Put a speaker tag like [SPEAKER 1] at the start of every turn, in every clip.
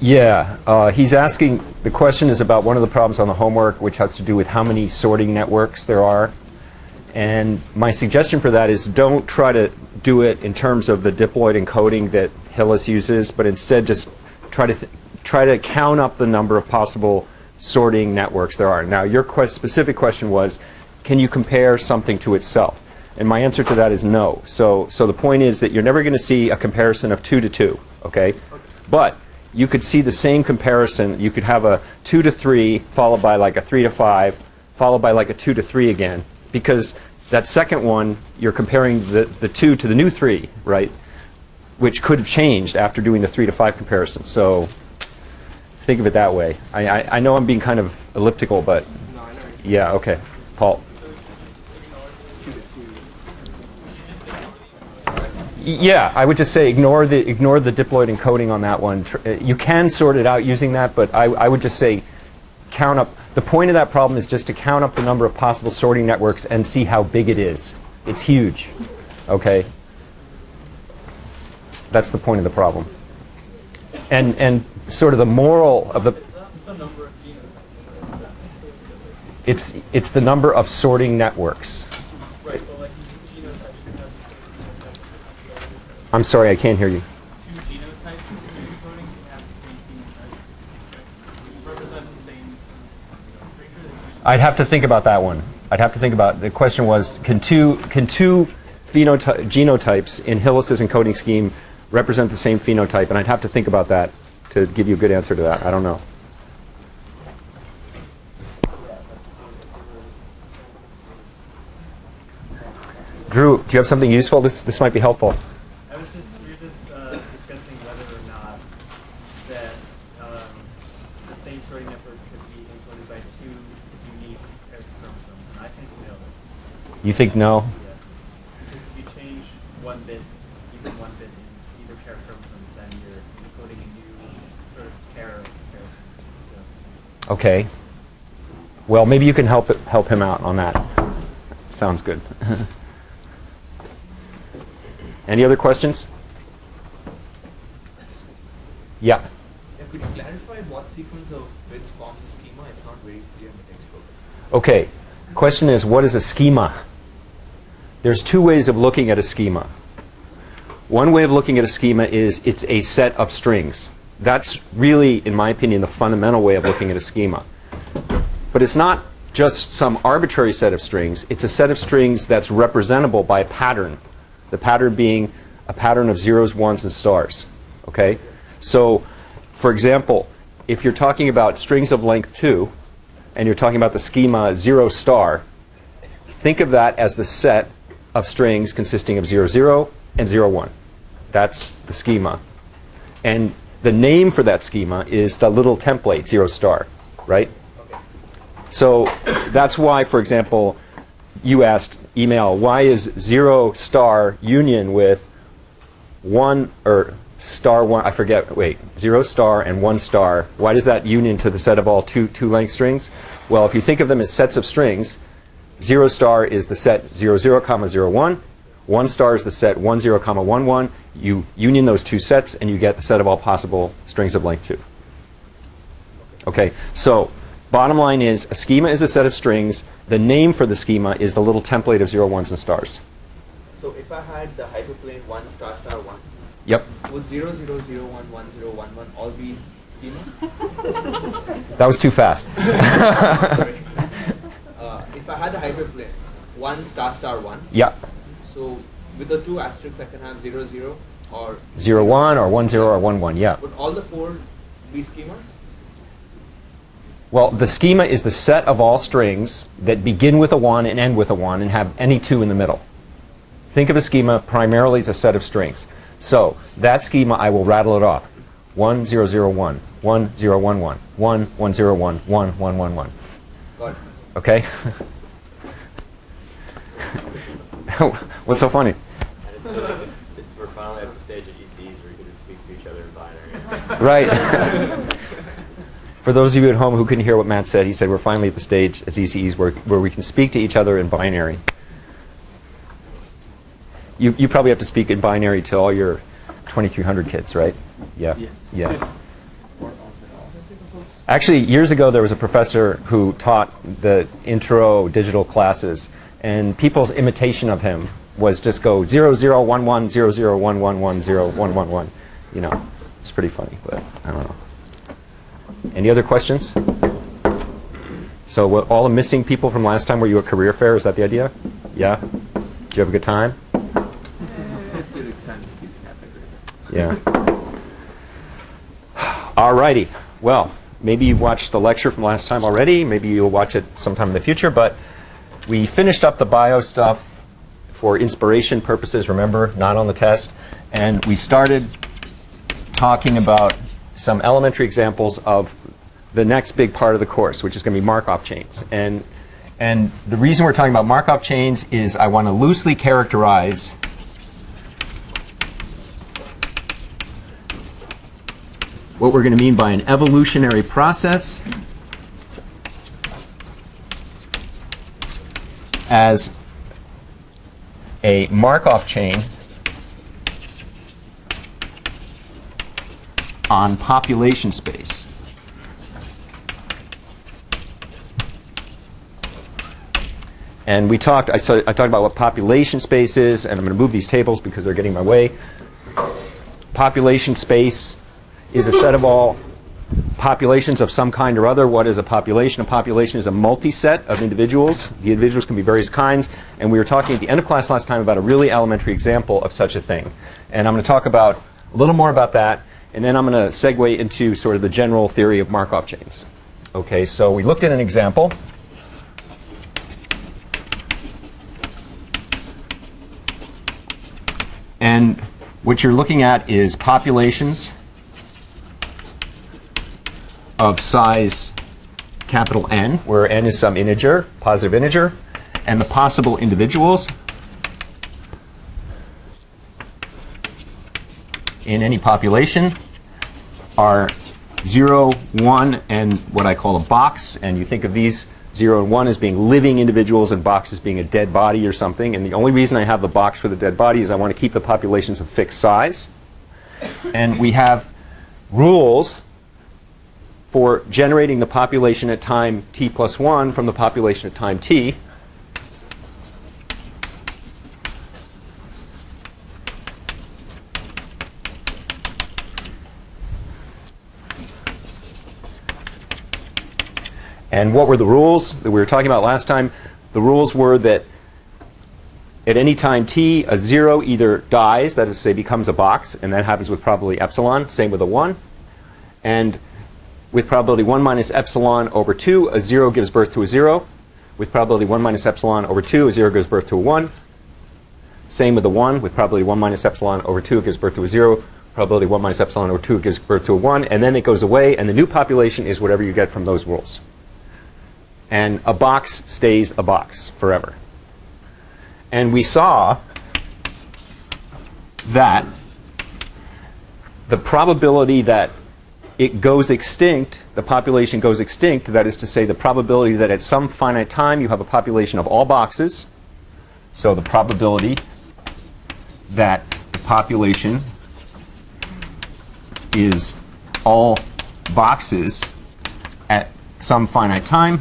[SPEAKER 1] Yeah, he's asking, the question is about one of the problems on the homework, which has to do with how many sorting networks there are. And my suggestion for that is don't try to do it in terms of the diploid encoding that Hillis uses, but instead just try to count up the number of possible sorting networks there are. Now, your specific question was, can you compare something to itself? And my answer to that is no. So the point is that you're never going to see a comparison of 2 to 2, okay? But you could see the same comparison. You could have a 2 to 3 followed by like a 3 to 5 followed by like a 2 to 3 again, because that second one, you're comparing the 2 to the new 3, right? Which could have changed after doing the 3 to 5 comparison. So think of it that way. I know I'm being kind of elliptical, but yeah, okay. Paul. Yeah, I would just say ignore the diploid encoding on that one. You can sort it out using that, but I would just say count up. The point of that problem is just to count up the number of possible sorting networks and see how big it is. It's huge. Okay? That's the point of the problem. And sort of the moral of the it's the number of sorting networks.
[SPEAKER 2] Right, well, like genotypes
[SPEAKER 1] I'm sorry, I can't hear you.
[SPEAKER 2] two genotypes of coding can have the same phenotype. Represent the same feature.
[SPEAKER 1] I'd have to think about that one. I'd have to think about, the question was, can two genotypes in Hillis's encoding scheme represent the same phenotype? And I'd have to think about that to give you a good answer to that. I don't know. Drew, do you have something useful? This might be helpful.
[SPEAKER 2] We were just discussing whether or not that the same sorting network could be encoded by two unique pairs of chromosomes. And I think no.
[SPEAKER 1] You think no?
[SPEAKER 2] Yeah. Because if you change one bit, even one bit in either pair of chromosomes, then you're encoding a new sort of pair of pairs. So.
[SPEAKER 1] Okay. Well, maybe you can help him out on that. Sounds good. Any other questions? Yeah.
[SPEAKER 3] Could you clarify what sequence of bits form the schema? It's not very clear in the textbook.
[SPEAKER 1] Okay. Question is, what is a schema? There's two ways of looking at a schema. One way of looking at a schema is it's a set of strings. That's really, in my opinion, the fundamental way of looking at a schema. But it's not just some arbitrary set of strings. It's a set of strings that's representable by a pattern. The pattern being a pattern of zeros, ones, and stars. Okay? So, for example, if you're talking about strings of length 2, and you're talking about the schema 0 star, think of that as the set of strings consisting of 0, 0 and 0, 1. That's the schema. And the name for that schema is the little template 0 star, right?
[SPEAKER 3] Okay.
[SPEAKER 1] So that's why, for example, you asked email, why is 0 star union with 1 or star 1, I forget, wait, 0 star and 1 star, why does that union to the set of all two length strings? Well, if you think of them as sets of strings, 0 star is the set 0, 0, comma 0, 1. 1 star is the set 1, 0, comma 1, 1. You union those two sets and you get the set of all possible strings of length 2. Okay, so bottom line is a schema is a set of strings. The name for the schema is the little template of 0, 1s, and stars.
[SPEAKER 3] So if I had the hyperplane 1 star star 1,
[SPEAKER 1] Yep.
[SPEAKER 3] would 0, 0, 0, 1, 1, 0, 1, 1 all be schemas?
[SPEAKER 1] That was too fast.
[SPEAKER 3] Sorry. If I had a hyperplane 1 star star 1,
[SPEAKER 1] Yeah.
[SPEAKER 3] so with the two asterisks I can have 0, 0 or
[SPEAKER 1] 0, 1 or 1, 0 or 1, 1. Yeah.
[SPEAKER 3] would all the four be schemas?
[SPEAKER 1] Well, the schema is the set of all strings that begin with a 1 and end with a 1 and have any 2 in the middle. Think of a schema primarily as a set of strings. So that schema, I will rattle it off. 1, 0, 0, 1, 1, 0, 1, 1, 1, 1, 0, 1, 1, 1, 1, 1.
[SPEAKER 3] Got it.
[SPEAKER 1] Okay? What's so funny?
[SPEAKER 4] We're finally at the stage at ECs where you can just speak to each other in binary.
[SPEAKER 1] Right. For those of you at home who couldn't hear what Matt said, he said we're finally at the stage as ECEs where we can speak to each other in binary. You probably have to speak in binary to all your 2,300 kids, right? Yeah. Yeah. Actually, years ago, there was a professor who taught the intro digital classes, and people's imitation of him was just go 0011 0011101111. You know, it's pretty funny, but I don't know. Any other questions? So all the missing people from last time, were you at career fair? Is that the idea? Yeah? Did you have a good time?
[SPEAKER 3] It's good time to keep happy.
[SPEAKER 1] Yeah. All righty. Well, maybe you've watched the lecture from last time already. Maybe you'll watch it sometime in the future. But we finished up the bio stuff for inspiration purposes, remember, not on the test. And we started talking about some elementary examples of the next big part of the course, which is going to be Markov chains. And the reason we're talking about Markov chains is I want to loosely characterize what we're going to mean by an evolutionary process as a Markov chain on population space. And we talked, I talked about what population space is, and I'm going to move these tables because they're getting in my way. Population space is a set of all populations of some kind or other. What is a population? A population is a multi-set of individuals. The individuals can be various kinds. And we were talking at the end of class last time about a really elementary example of such a thing. And I'm going to talk about a little more about that, and then I'm going to segue into sort of the general theory of Markov chains. Okay, so we looked at an example. And what you're looking at is populations of size capital N, where N is some integer, positive integer, and the possible individuals in any population are 0, 1, and what I call a box. And you think of these 0 and 1 as being living individuals and box as being a dead body or something. And the only reason I have the box for the dead body is I want to keep the populations of fixed size. And we have rules for generating the population at time t plus 1 from the population at time t. And what were the rules that we were talking about last time? The rules were that at any time t, a 0 either dies, that is to say becomes a box, and that happens with probability epsilon, same with a 1. And with probability 1 minus epsilon over 2, a 0 gives birth to a 0. With probability 1 minus epsilon over 2, a 0 gives birth to a 1. Same with the 1. With probability 1 minus epsilon over 2, it gives birth to a 0. Probability 1 minus epsilon over 2 gives birth to a 1. And then it goes away, and the new population is whatever you get from those rules. And a box stays a box forever. And we saw that the probability that it goes extinct, the population goes extinct, that is to say the probability that at some finite time you have a population of all boxes. So the probability that the population is all boxes at some finite time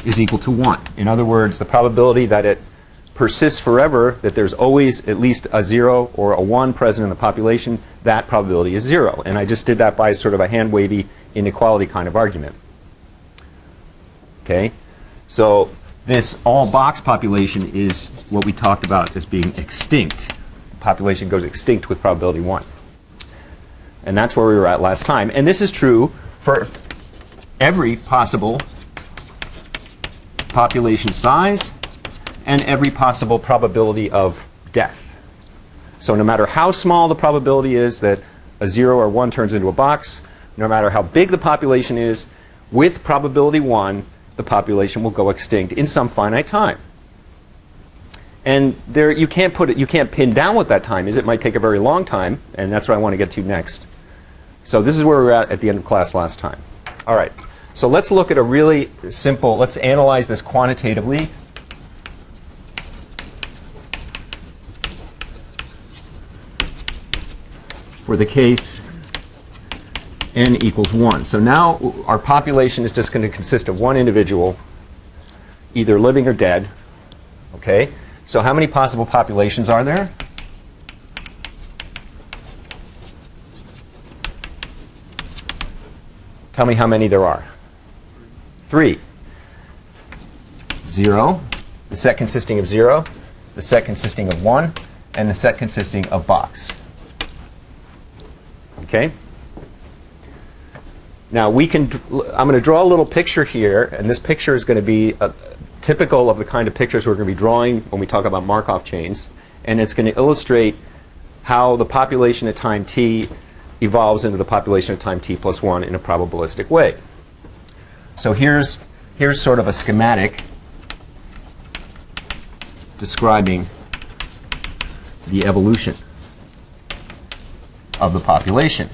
[SPEAKER 1] is equal to 1. In other words, the probability that it persists forever, that there's always at least a 0 or a 1 present in the population, that probability is 0. And I just did that by sort of a hand-wavy inequality kind of argument. Okay? So this all-box population is what we talked about as being extinct. The population goes extinct with probability 1. And that's where we were at last time. And this is true for every possible population size and every possible probability of death. So no matter how small the probability is that a 0 or 1 turns into a box, no matter how big the population is, with probability 1, the population will go extinct in some finite time. And there, you can't pin down what that time is. It might take a very long time, and that's what I want to get to next. So this is where we were at the end of class last time. All right. So let's look at a really simple, let's analyze this quantitatively. for the case n equals 1. So now our population is just going to consist of one individual, either living or dead. Okay? So how many possible populations are there? Tell me how many there are. 3. 0, the set consisting of 0, the set consisting of 1, and the set consisting of box. Okay? Now I'm going to draw a little picture here, and this picture is going to be typical of the kind of pictures we're going to be drawing when we talk about Markov chains, and it's going to illustrate how the population at time t evolves into the population at time t plus 1 in a probabilistic way. So here's sort of a schematic describing the evolution of the population.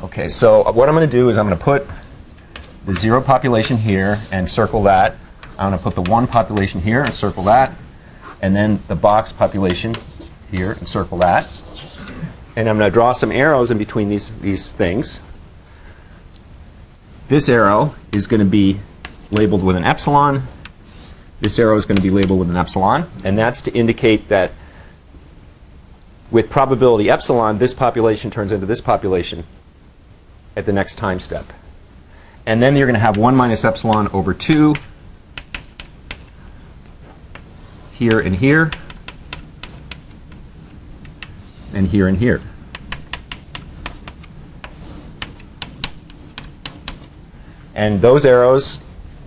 [SPEAKER 1] Okay, so what I'm going to do is I'm going to put the 0 population here and circle that. I'm going to put the 1 population here and circle that. And then the box population here and circle that. And I'm going to draw some arrows in between these things. This arrow is going to be labeled with an epsilon. This arrow is going to be labeled with an epsilon. And that's to indicate that with probability epsilon, this population turns into this population at the next time step. And then you're going to have 1 minus epsilon over 2 here and here, and here and here. And those arrows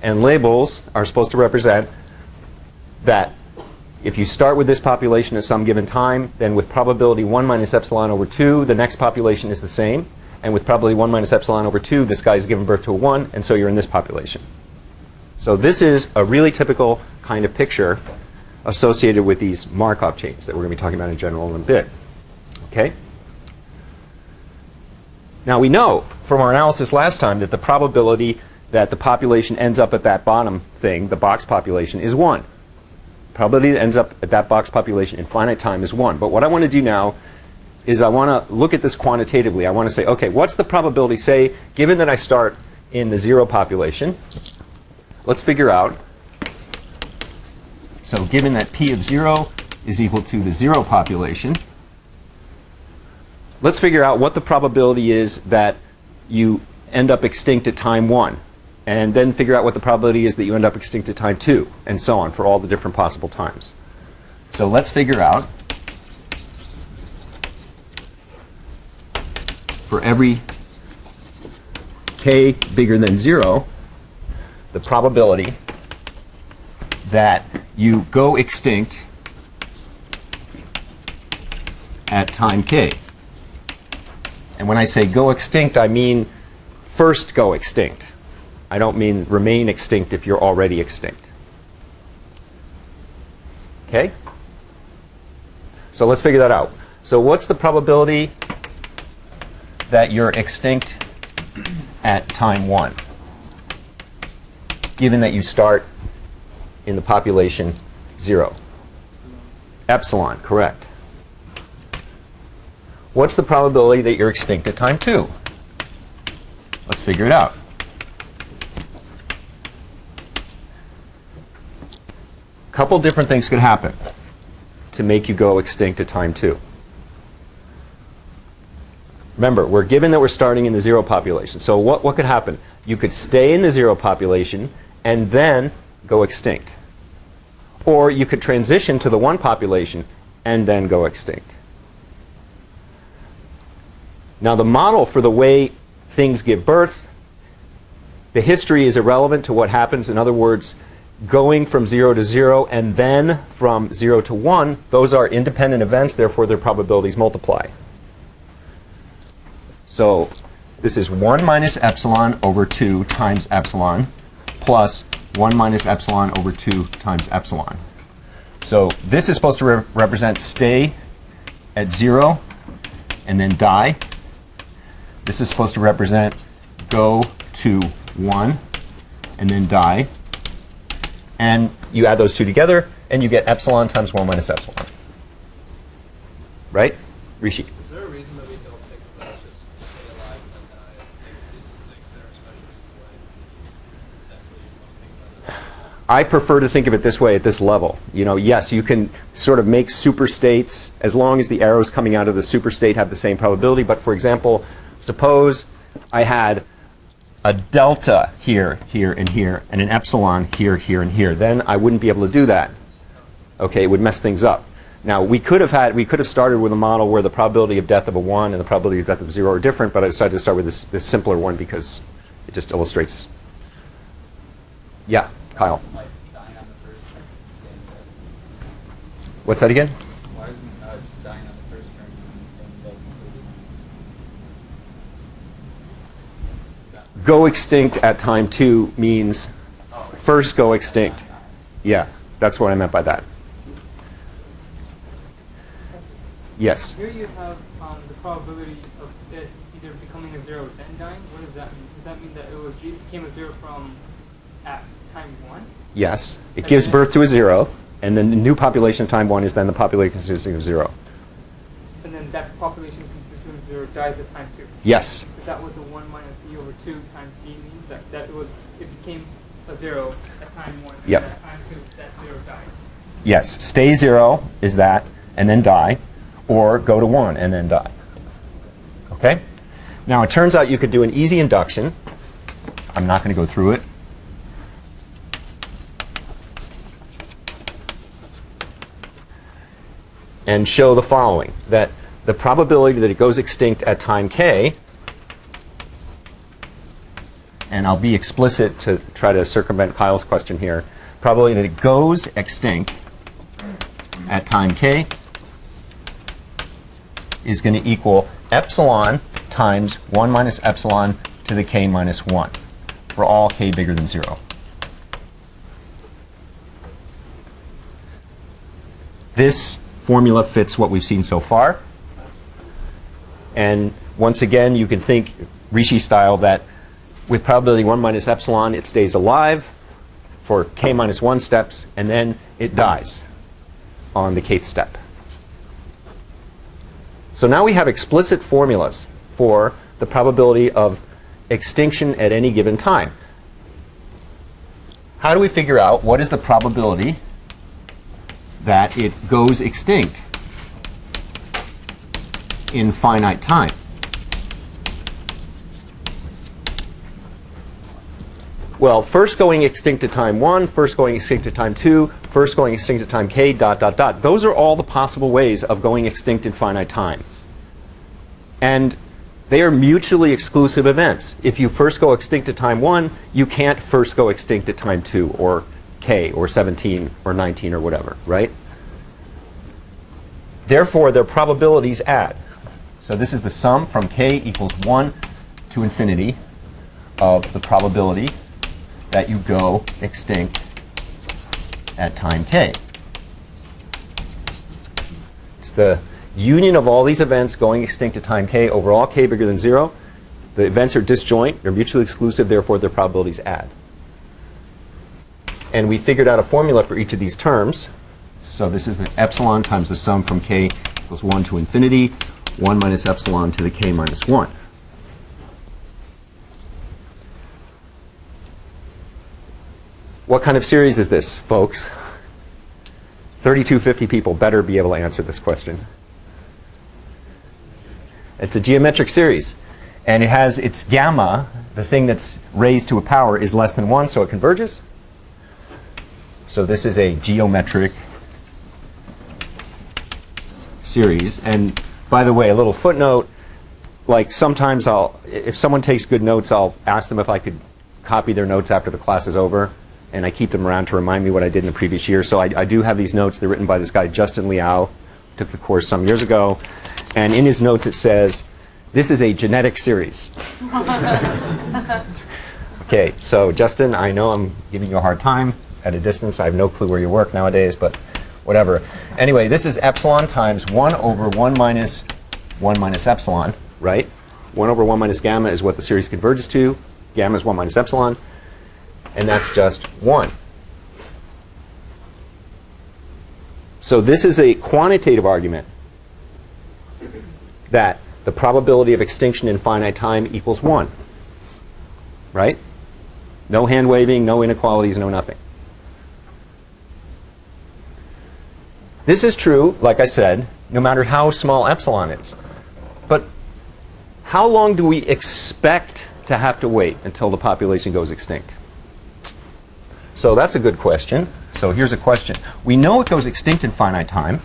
[SPEAKER 1] and labels are supposed to represent that if you start with this population at some given time, then with probability 1 minus epsilon over 2, the next population is the same. And with probability 1 minus epsilon over 2, this guy is given birth to a 1, and so you're in this population. So this is a really typical kind of picture associated with these Markov chains that we're going to be talking about in general in a bit. Okay? Now we know from our analysis last time that the probability that the population ends up at that bottom thing, the box population, is 1. Probability that ends up at that box population in finite time is 1. But what I want to do now is I want to look at this quantitatively. I want to say, okay, what's the probability, say, given that I start in the 0 population? Let's figure out. So given that p of 0 is equal to the 0 population, let's figure out what the probability is that you end up extinct at time 1. And then figure out what the probability is that you end up extinct at time 2, and so on for all the different possible times. So let's figure out for every k bigger than 0, the probability that you go extinct at time k. And when I say go extinct, I mean first go extinct. I don't mean remain extinct if you're already extinct. Okay? So let's figure that out. So what's the probability that you're extinct at time 1, given that you start in the population 0? Epsilon, correct. What's the probability that you're extinct at time 2? Let's figure it out. A couple different things could happen to make you go extinct at time 2. Remember, we're given that we're starting in the 0 population. So what could happen? You could stay in the 0 population and then go extinct. Or you could transition to the 1 population and then go extinct. Now the model for the way things give birth, the history is irrelevant to what happens. In other words, going from 0 to 0 and then from 0 to 1, those are independent events, therefore their probabilities multiply. So this is 1 minus epsilon over 2 times epsilon plus 1 minus epsilon over 2 times epsilon. So this is supposed to represent stay at 0 and then die. This is supposed to represent go to 1 and then die. And you add those two together, and you get epsilon times 1 minus epsilon. right? Rishi?
[SPEAKER 5] Is there a reason that we don't think of that as just stay alive and then die? These things that are especially essentially you want to think about it.
[SPEAKER 1] I prefer to think of it this way at this level. You know, yes, you can sort of make superstates as long as the arrows coming out of the superstate have the same probability. But for example, suppose I had a delta here, here, and here, and an epsilon here, here, and here. Then I wouldn't be able to do that. Okay, it would mess things up. Now we could have started with a model where the probability of death of a 1 and the probability of death of 0 are different, but I decided to start with this simpler one because it just illustrates. Yeah, Kyle.
[SPEAKER 6] Like dying on the first turn and staying dead.
[SPEAKER 1] What's that again?
[SPEAKER 6] Why isn't just dying on the first turn and staying dead completely?
[SPEAKER 1] Go extinct at time 2 means first go extinct. Yeah, that's what I meant by that. Yes?
[SPEAKER 2] Here you have the probability of it either becoming a 0 then dying. What does that mean? Does that mean that it became a 0 from at time 1?
[SPEAKER 1] Yes. It gives birth to a 0, and then the new population of time 1 is then the population consisting of 0.
[SPEAKER 2] And then that population consisting of 0 dies at time 2.
[SPEAKER 1] Yes.
[SPEAKER 2] Is that what the 1 minus e over 2 times e means? It became a 0 at time 1, and
[SPEAKER 1] Yep.
[SPEAKER 2] at time 2 that 0 died.
[SPEAKER 1] Yes. Stay 0 is that, and then die, or go to 1 and then die. Okay? Now it turns out you could do an easy induction. I'm not going to go through it. And show the following, that the probability that it goes extinct at time k, and I'll be explicit to try to circumvent Kyle's question here, probability that it goes extinct at time k is going to equal epsilon times 1 minus epsilon to the k minus 1 for all k bigger than 0. This formula fits what we've seen so far. And once again, you can think Rishi style that with probability 1 minus epsilon, it stays alive for k minus 1 steps, and then it dies on the kth step. So now we have explicit formulas for the probability of extinction at any given time. How do we figure out what is the probability that it goes extinct in finite time? Well, first going extinct at time 1, first going extinct at time 2, first going extinct at time k, dot, dot, dot. Those are all the possible ways of going extinct in finite time. And they are mutually exclusive events. If you first go extinct at time 1, you can't first go extinct at time 2, or k, or 17, or 19, or whatever, right? Therefore, their probabilities add. So this is the sum from k equals 1 to infinity of the probability that you go extinct at time k. It's the union of all these events going extinct at time k over all k bigger than 0. The events are disjoint, they're mutually exclusive, therefore their probabilities add. And we figured out a formula for each of these terms. So this is the epsilon times the sum from k equals 1 to infinity, 1 minus epsilon to the k minus 1. What kind of series is this, folks? 3250 people better be able to answer this question. It's a geometric series. And it has its gamma, the thing that's raised to a power, is less than 1, so it converges. So this is a geometric series. And by the way, a little footnote, like sometimes if someone takes good notes, I'll ask them if I could copy their notes after the class is over. And I keep them around to remind me what I did in the previous year. So I do have these notes. They're written by this guy, Justin Liao, took the course some years ago. And in his notes it says, this is a genetic series. Okay, so Justin, I know I'm giving you a hard time at a distance. I have no clue where you work nowadays, but whatever. Anyway, this is epsilon times 1 over 1 minus epsilon, right? 1 over 1 minus gamma is what the series converges to. Gamma is 1 minus epsilon. And that's just 1. So this is a quantitative argument. that the probability of extinction in finite time equals 1. Right? No hand waving, no inequalities, no nothing. This is true, like I said, no matter how small epsilon is. But how long do we expect to have to wait until the population goes extinct? So that's a good question. So here's a question. We know it goes extinct in finite time,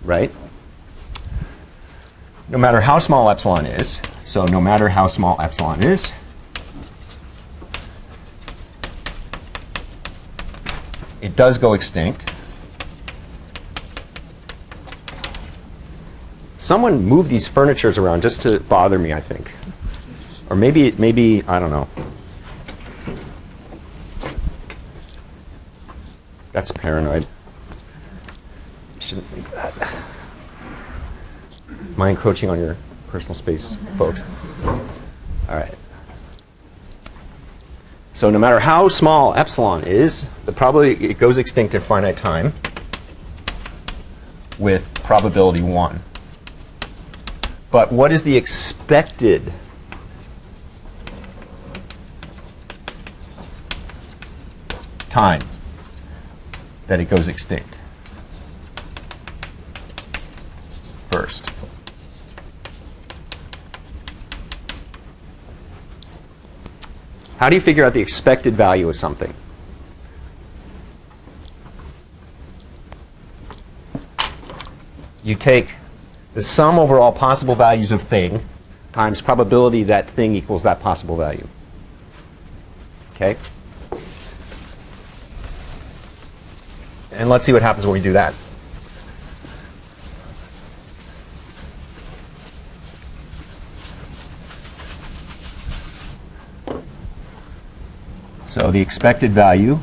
[SPEAKER 1] right? No matter how small epsilon is. So no matter how small epsilon is, it does go extinct. Someone moved these furnitures around just to bother me, I think. Or maybe I don't know. That's paranoid. Shouldn't think that. Am I encroaching on your personal space, folks? All right. So no matter how small epsilon is, the probability it goes extinct in finite time with probability 1. But what is the expected time that it goes extinct first? How do you figure out the expected value of something? You take the sum over all possible values of thing times probability that thing equals that possible value. Okay? And let's see what happens when we do that. So the expected value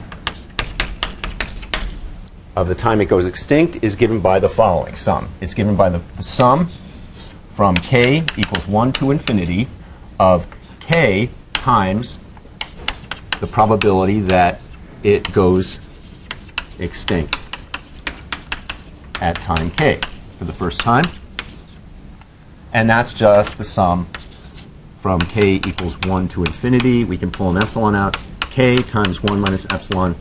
[SPEAKER 1] of the time it goes extinct is given by the following sum. It's given by the sum from k equals 1 to infinity of k times the probability that it goes extinct at time k for the first time. And that's just the sum from k equals 1 to infinity. We can pull an epsilon out. K times 1 minus epsilon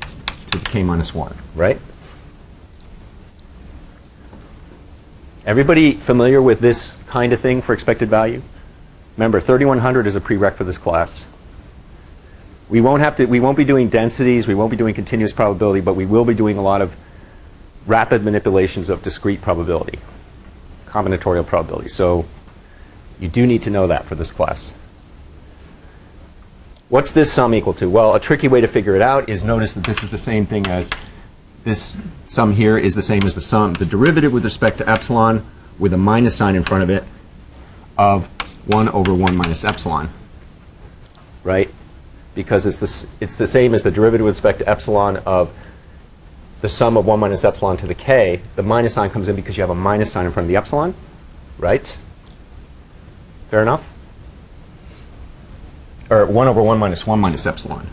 [SPEAKER 1] to the k minus 1, right? Everybody familiar with this kind of thing for expected value? Remember, 3100 is a prereq for this class. We won't be doing densities, we won't be doing continuous probability, but we will be doing a lot of rapid manipulations of discrete probability, combinatorial probability. So you do need to know that for this class. What's this sum equal to? Well, a tricky way to figure it out is notice that this is the same thing as this sum here is the same as the sum, the derivative with respect to epsilon with a minus sign in front of it of 1 over 1 minus epsilon, right? Because it's the same as the derivative with respect to epsilon of the sum of 1 minus epsilon to the k. The minus sign comes in because you have a minus sign in front of the epsilon, right? Fair enough? Or 1 over 1 minus epsilon.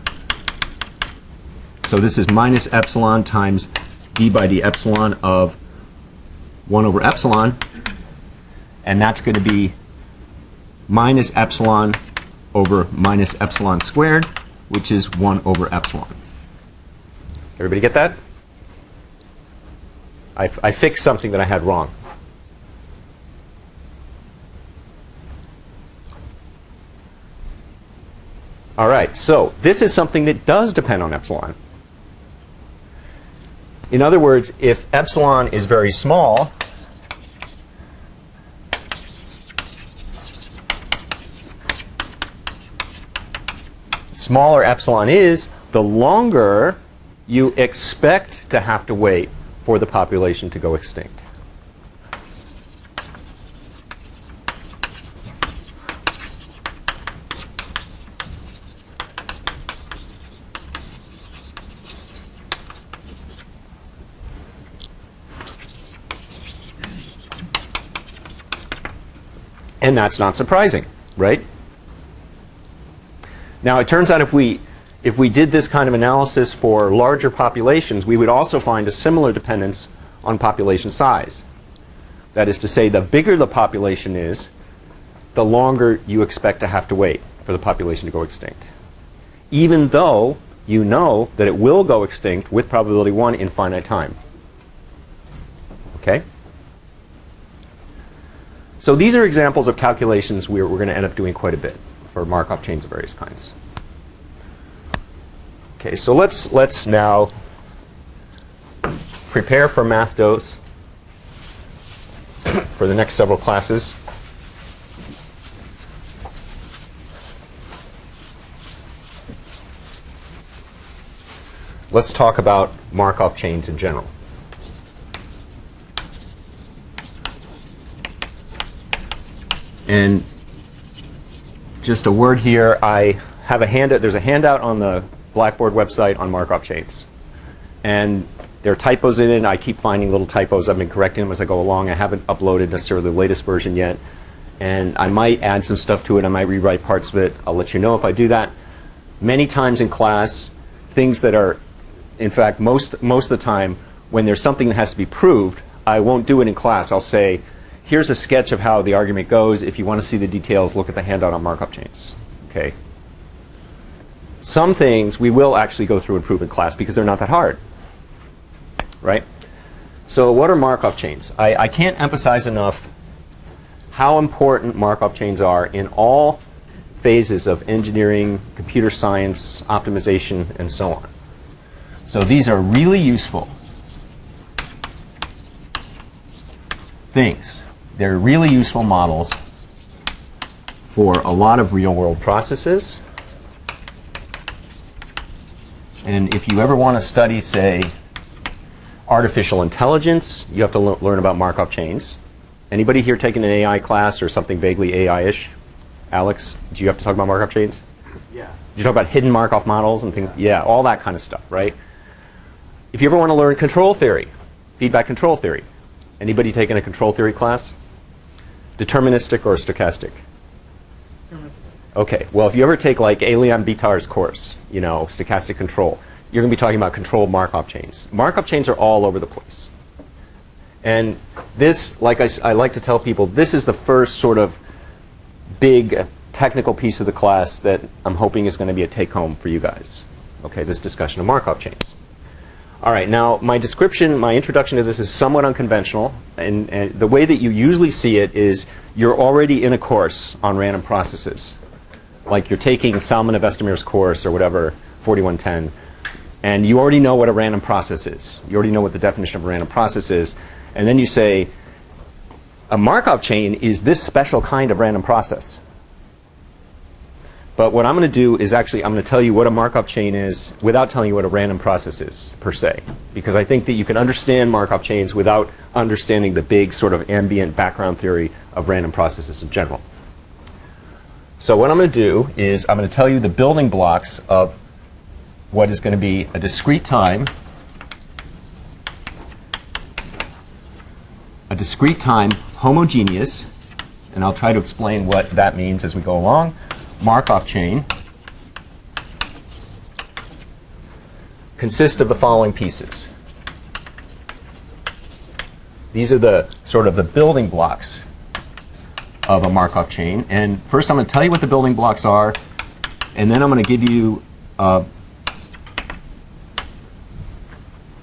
[SPEAKER 1] So this is minus epsilon times d by the epsilon of 1 over epsilon. And that's going to be minus epsilon over minus epsilon squared, which is 1 over epsilon. Everybody get that? I fixed something that I had wrong. All right, so this is something that does depend on epsilon. In other words, if epsilon is very small, smaller epsilon is, the longer you expect to have to wait for the population to go extinct. And that's not surprising, right? Now, it turns out if we did this kind of analysis for larger populations, we would also find a similar dependence on population size. That is to say, the bigger the population is, the longer you expect to have to wait for the population to go extinct. Even though you know that it will go extinct with probability 1 in finite time. Okay? So these are examples of calculations we're going to end up doing quite a bit for Markov chains of various kinds. Okay, so let's now prepare for math dose for the next several classes. Let's talk about Markov chains in general. And just a word here, I have a handout. There's a handout on the Blackboard website on Markov chains. And there are typos in it. I keep finding little typos. I've been correcting them as I go along. I haven't uploaded necessarily the latest version yet. And I might add some stuff to it. I might rewrite parts of it. I'll let you know if I do that. Many times in class, things that are, in fact, most of the time, when there's something that has to be proved, I won't do it in class. I'll say, here's a sketch of how the argument goes. If you want to see the details, look at the handout on Markov chains. Okay. Some things we will actually go through and prove in class because they're not that hard. Right? So what are Markov chains? I can't emphasize enough how important Markov chains are in all phases of engineering, computer science, optimization, and so on. So these are really useful things. They're really useful models for a lot of real-world processes. And if you ever want to study, say, artificial intelligence, you have to learn about Markov chains. Anybody here taking an AI class or something vaguely AI-ish? Alex, do you have to talk about Markov chains?
[SPEAKER 4] Yeah.
[SPEAKER 1] Did you talk about hidden Markov models and things? Yeah, all that kind of stuff, right? If you ever want to learn control theory, feedback control theory, anybody taking a control theory class? Deterministic or stochastic? Okay, well, if you ever take like Elian Bitar's course, you know, stochastic control, you're going to be talking about controlled Markov chains. Markov chains are all over the place. And this, like I like to tell people, this is the first sort of big technical piece of the class that I'm hoping is going to be a take-home for you guys. Okay, this discussion of Markov chains. All right, now my description, my introduction to this is somewhat unconventional. And the way that you usually see it is you're already in a course on random processes. Like you're taking Salman of Estemir's course or whatever, 4110. And you already know what a random process is. You already know what the definition of a random process is. And then you say, a Markov chain is this special kind of random process. But what I'm going to do is actually, I'm going to tell you what a Markov chain is without telling you what a random process is, per se. Because I think that you can understand Markov chains without understanding the big sort of ambient background theory of random processes in general. So what I'm going to do is I'm going to tell you the building blocks of what is going to be a discrete time homogeneous, and I'll try to explain what that means as we go along, Markov chain consists of the following pieces. These are the sort of the building blocks of a Markov chain. And first I'm going to tell you what the building blocks are, and then I'm going to give you a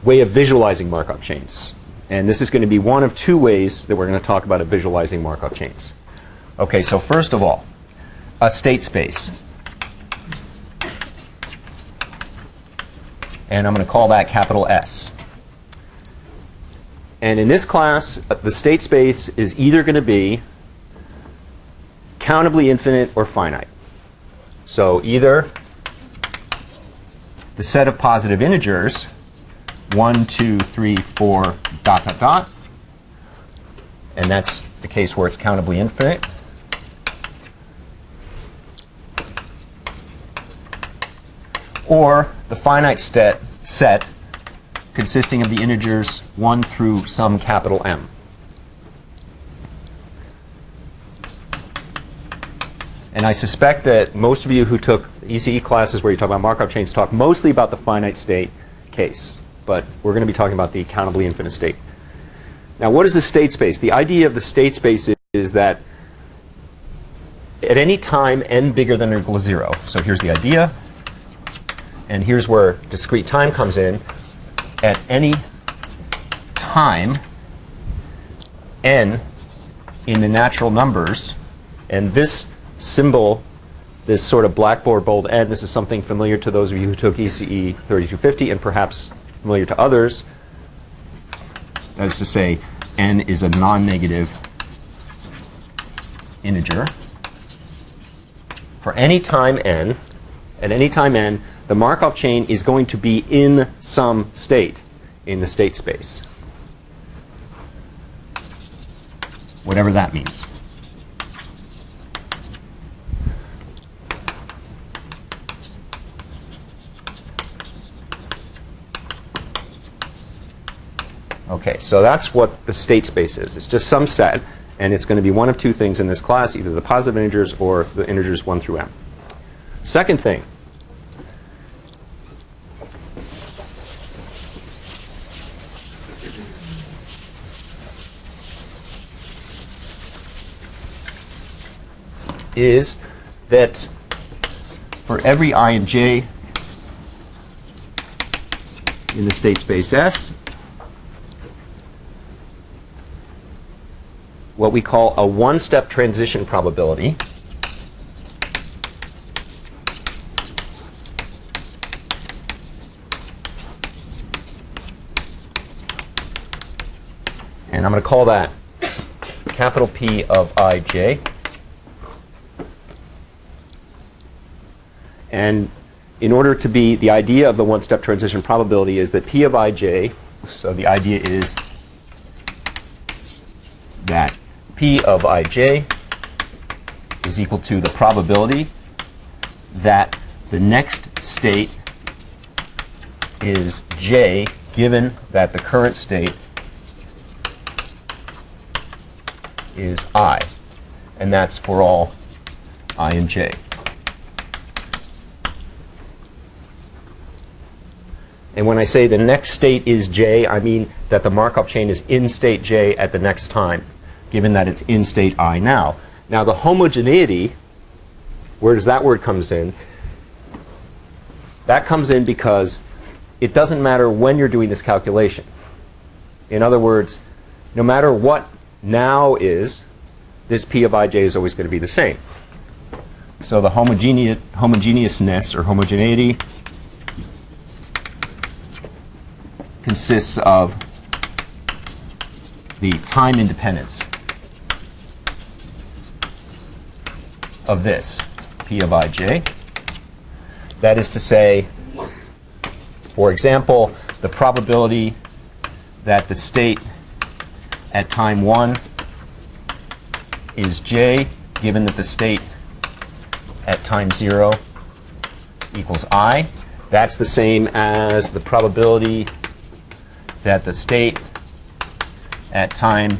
[SPEAKER 1] way of visualizing Markov chains. And this is going to be one of two ways that we're going to talk about visualizing Markov chains. Okay, so first of all, a state space. And I'm going to call that capital S. And in this class, the state space is either going to be countably infinite or finite. So either the set of positive integers, 1, 2, 3, 4, dot, dot, dot, and that's the case where it's countably infinite, or the finite set consisting of the integers 1 through some capital M. And I suspect that most of you who took ECE classes where you talk about Markov chains talk mostly about the finite state case. But we're going to be talking about the countably infinite state. Now, what is the state space? The idea of the state space is that at any time n bigger than or equal to 0. So here's the idea. And here's where discrete time comes in. At any time n in the natural numbers, and this symbol, this sort of blackboard bold N, this is something familiar to those of you who took ECE 3250 and perhaps familiar to others. That is to say, n is a non-negative integer. For any time n, at any time n, the Markov chain is going to be in some state in the state space, whatever that means. Okay, so that's what the state space is. It's just some set, and it's going to be one of two things in this class, either the positive integers or the integers 1 through m. Second thing, is that for every I and j in the state space S, what we call a one-step transition probability and I'm going to call that capital P of ij. And in order to be, the idea of the one-step transition probability is that P of ij, so the idea is that P of ij is equal to the probability that the next state is j, given that the current state is I. And that's for all I and j. And when I say the next state is j, I mean that the Markov chain is in state j at the next time, given that it's in state I now. Now, the homogeneity, where does that word comes in? That comes in because it doesn't matter when you're doing this calculation. In other words, no matter what now is, this P of ij is always going to be the same. So the homogeneousness or homogeneity consists of the time independence of this P of ij. That is to say, for example, the probability that the state at time 1 is j, given that the state at time 0 equals I. That's the same as the probability that the state at time,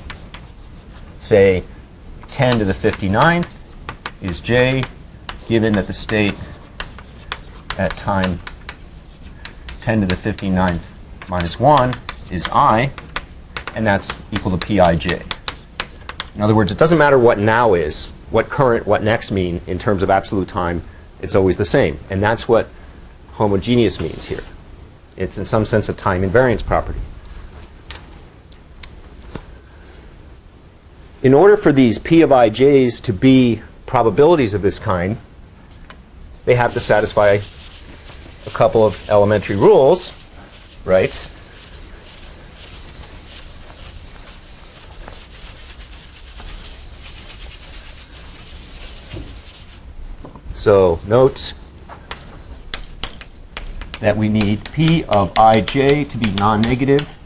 [SPEAKER 1] say, 10 to the 59th is j, given that the state at time 10 to the 59th minus 1 is I, and that's equal to Pij. In other words, it doesn't matter what now is, what current, what next mean in terms of absolute time, it's always the same. And that's what homogeneous means here. It's in some sense a time invariance property. In order for these P of ij's to be probabilities of this kind, they have to satisfy a couple of elementary rules, right? So note that we need P of ij to be non-negative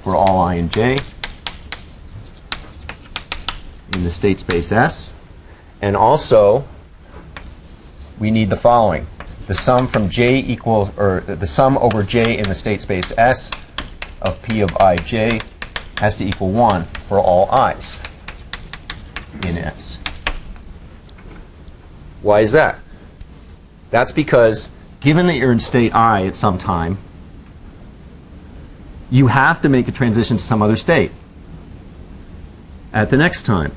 [SPEAKER 1] for all I and j in the state space S. And also, we need the following. The sum from j equals, or the sum over j in the state space S of P of ij has to equal 1 for all i's in S. Why is that? That's because given that you're in state I at some time, you have to make a transition to some other state at the next time.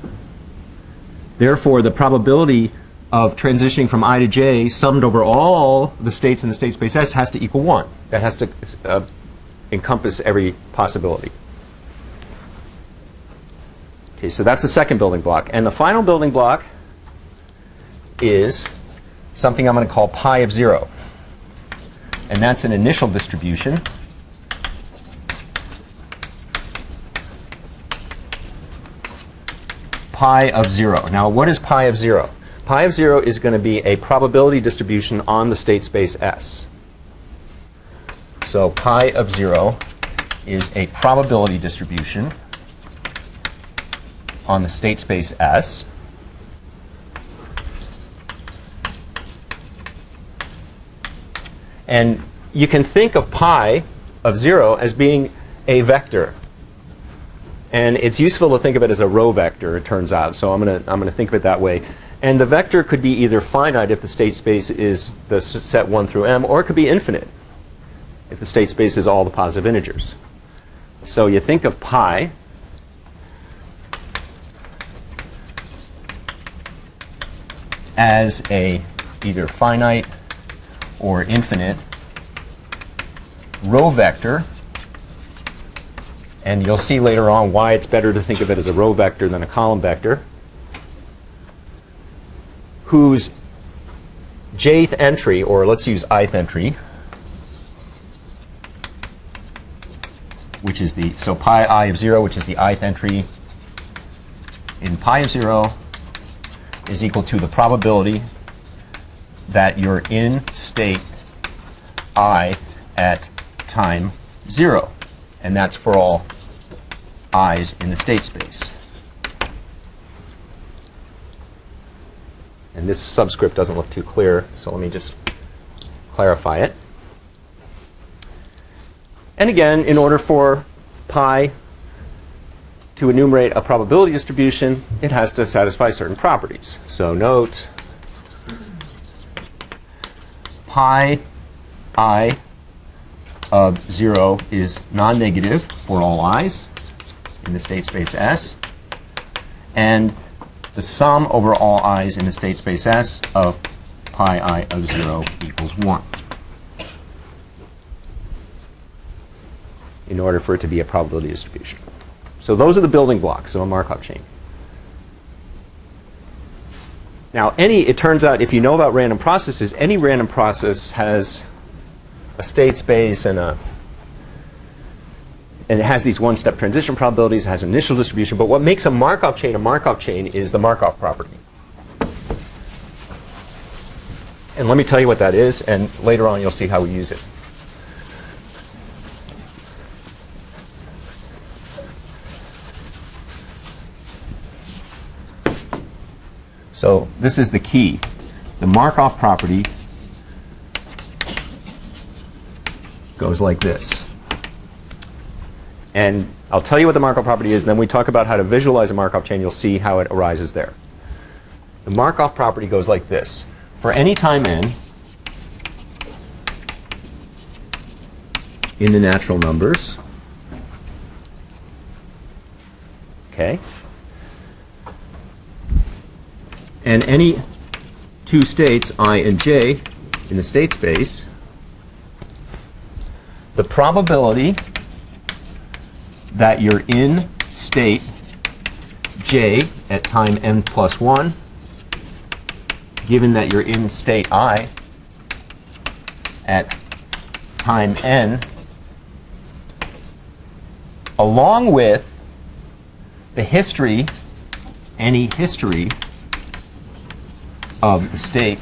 [SPEAKER 1] Therefore, the probability of transitioning from I to j summed over all the states in the state space S has to equal 1. That has to encompass every possibility. Okay, so that's the second building block. And the final building block is something I'm going to call pi of 0. And that's an initial distribution. Pi of 0. Now, what is pi of 0? Pi of 0 is going to be a probability distribution on the state space S. So pi of 0 is a probability distribution on the state space S. And you can think of pi of 0 as being a vector. And it's useful to think of it as a row vector, it turns out. So I'm going to think of it that way. And the vector could be either finite if the state space is the set 1 through m, or it could be infinite if the state space is all the positive integers. So you think of pi as a either finite or infinite row vector. And you'll see later on why it's better to think of it as a row vector than a column vector, whose jth entry, or let's use ith entry, which is the, so pi I of 0, which is the ith entry in pi of 0, is equal to the probability that you're in state I at time 0. And that's for all i's in the state space. And this subscript doesn't look too clear, so let me just clarify it. And again, in order for pi to enumerate a probability distribution, it has to satisfy certain properties. So note, pi I of 0 is non-negative for all i's in the state space S, and the sum over all i's in the state space S of pi I of 0 equals 1 in order for it to be a probability distribution. So those are the building blocks of a Markov chain. Now, it turns out, if you know about random processes, any random process has a state space and it has these one-step transition probabilities, it has an initial distribution. But what makes a Markov chain is the Markov property. And let me tell you what that is, and later on you'll see how we use it. So this is the key. The Markov property goes like this. And I'll tell you what the Markov property is, and then we talk about how to visualize a Markov chain. You'll see how it arises there. The Markov property goes like this. For any time n in the natural numbers, okay, and any two states, I and j, in the state space, the probability that you're in state j at time n plus 1, given that you're in state I at time n, along with the history, any history of the state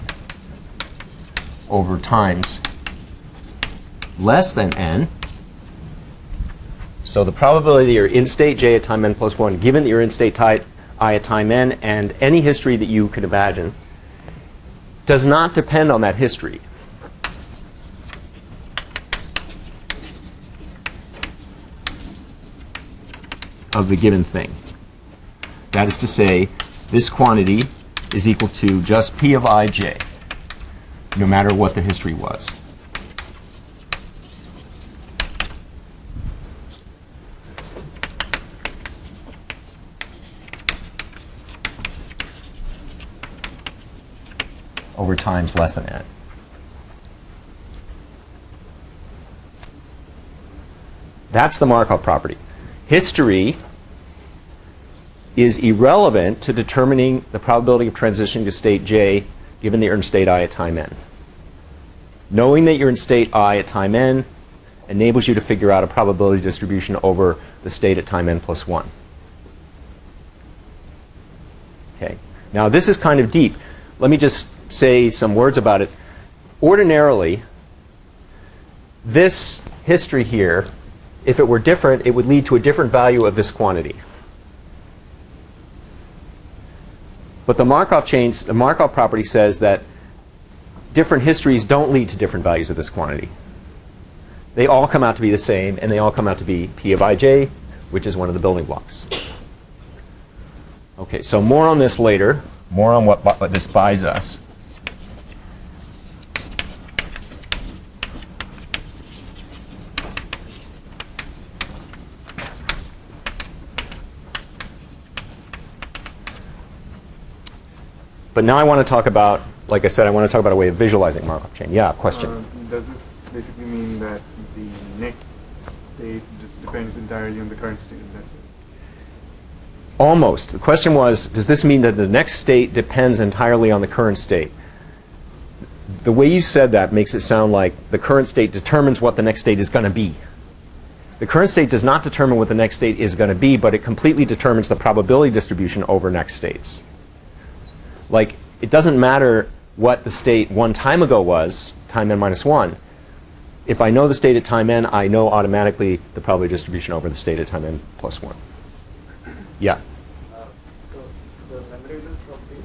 [SPEAKER 1] over times less than n. So the probability that you're in state j at time n plus 1, given that you're in state I at time n, and any history that you could imagine, does not depend on that history. Of the given thing. That is to say, this quantity is equal to just p of ij, no matter what the history was. over times less than n. That's the Markov property. History is irrelevant to determining the probability of transitioning to state j given that you're in state I at time n. Knowing that you're in state I at time n enables you to figure out a probability distribution over the state at time n plus 1. Okay. Now this is kind of deep. Let me just say some words about it. Ordinarily, this history here, if it were different, it would lead to a different value of this quantity. But the Markov chains, the Markov property says that different histories don't lead to different values of this quantity. They all come out to be the same, and they all come out to be P of ij, which is one of the building blocks. Okay, so more on this later, more on what this buys us. But now I want to talk about, like I said, I want to talk about a way of visualizing Markov chain. Yeah, question.
[SPEAKER 7] Does this basically mean that the next state just depends entirely on the current state? That's it.
[SPEAKER 1] Almost. The question was, does this mean that the next state depends entirely on the current state? The way you said that makes it sound like the current state determines what the next state is going to be. The current state does not determine what the next state is going to be, but it completely determines the probability distribution over next states. Like, it doesn't matter what the state one time ago was, time n minus 1. If I know the state at time n, I know automatically the probability distribution over the state at time n plus 1. Yeah?
[SPEAKER 6] So the memory list property,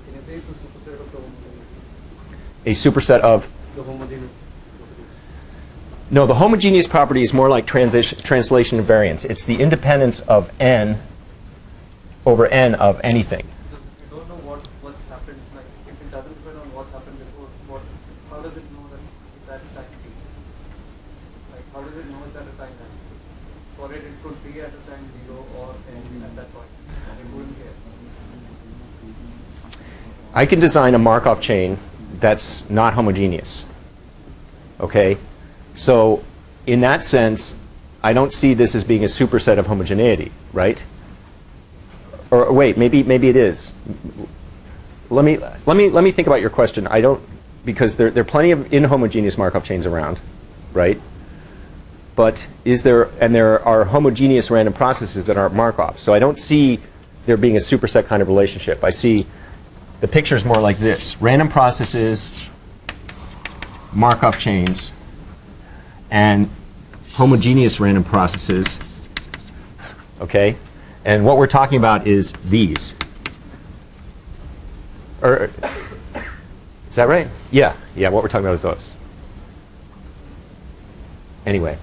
[SPEAKER 6] can you say it's a superset of the homogeneous?
[SPEAKER 1] A superset of?
[SPEAKER 6] The homogeneous property.
[SPEAKER 1] No, the homogeneous property is more like translation invariance. It's the independence of n over n of anything.
[SPEAKER 6] Because we don't know what's happened. Like, if it doesn't depend on what's happened before, how does it know that it's at time t? Like, how does it know it's at a time n? For it, it could be at a time 0 or n at that point. It wouldn't care.
[SPEAKER 1] I can design a Markov chain that's not homogeneous. Okay? So in that sense, I don't see this as being a superset of homogeneity, right? Or wait, maybe it is. Let me think about your question. I don't, because there are plenty of inhomogeneous Markov chains around, right? But there are homogeneous random processes that aren't Markov. So I don't see there being a superset kind of relationship. I see the picture is more like this. Random processes, Markov chains, and homogeneous random processes. Okay? And what we're talking about is these. Is that right? Yeah. Yeah, what we're talking about is those. Anyway.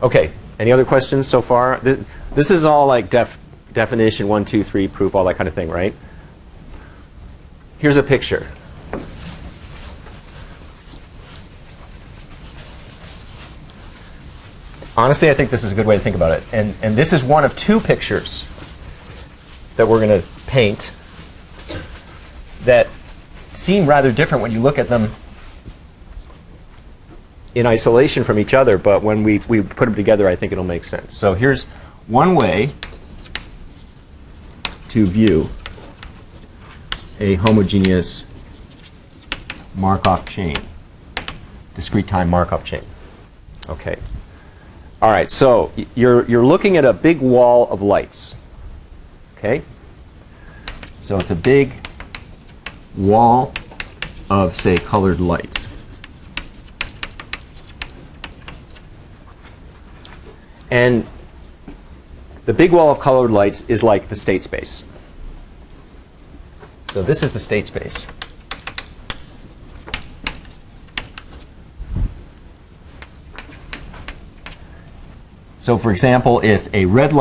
[SPEAKER 1] Okay, any other questions so far? This is all like definition, 1, 2, 3, proof, all that kind of thing, right? Here's a picture. Honestly, I think this is a good way to think about it. And this is one of two pictures that we're going to paint that seem rather different when you look at them in isolation from each other, but when we put them together, I think it'll make sense. So here's one way to view a homogeneous Markov chain, discrete-time Markov chain. Okay. All right, so you're looking at a big wall of lights. Okay? So it's a big wall of, say, colored lights. And the big wall of colored lights is like the state space. So this is the state space. So for example, if the red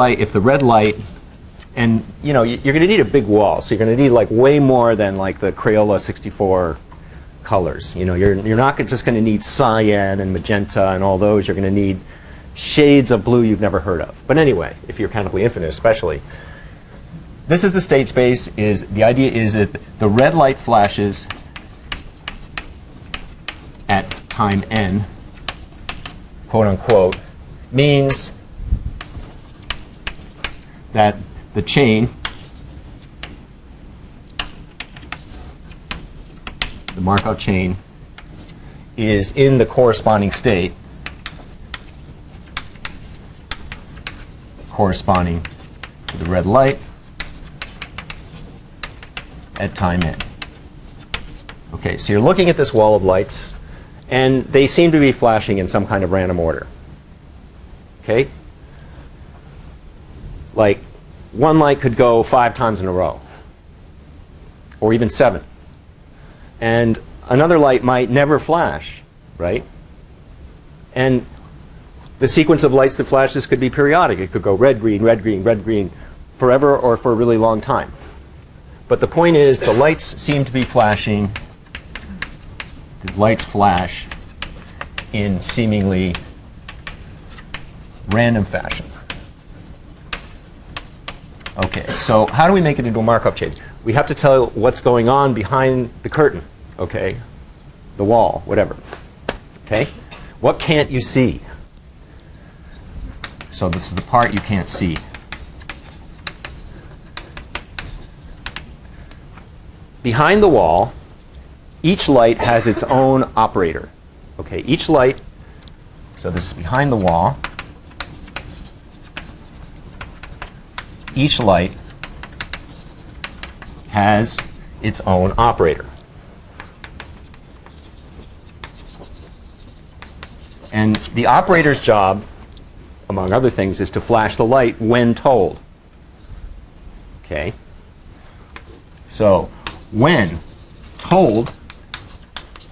[SPEAKER 1] light, and you know, you're going to need a big wall, so you're going to need like way more than like the Crayola 64 colors. You know, you're not just going to need cyan and magenta and all those. You're going to need shades of blue you've never heard of. But anyway, if you're canonically infinite especially. this is the state space. The idea is that the red light flashes at time n, quote unquote, means that the chain, the Markov chain, is in the corresponding state corresponding to the red light at time n. Okay, so you're looking at this wall of lights, and they seem to be flashing in some kind of random order. Okay? Like, one light could go 5 times in a row, or even 7. And another light might never flash, right? And the sequence of lights that flashes could be periodic. It could go red, green, red, green, red, green, forever or for a really long time. But the point is, the lights seem to be flashing. The lights flash in seemingly random fashion. Okay, so how do we make it into a Markov chain? We have to tell what's going on behind the curtain, okay? The wall, whatever. Okay? What can't you see? So this is the part you can't see. Behind the wall, each light has its own operator. Okay, each light, so this is behind the wall. Each light has its own operator. And the operator's job, among other things, is to flash the light when told. Okay? So, when told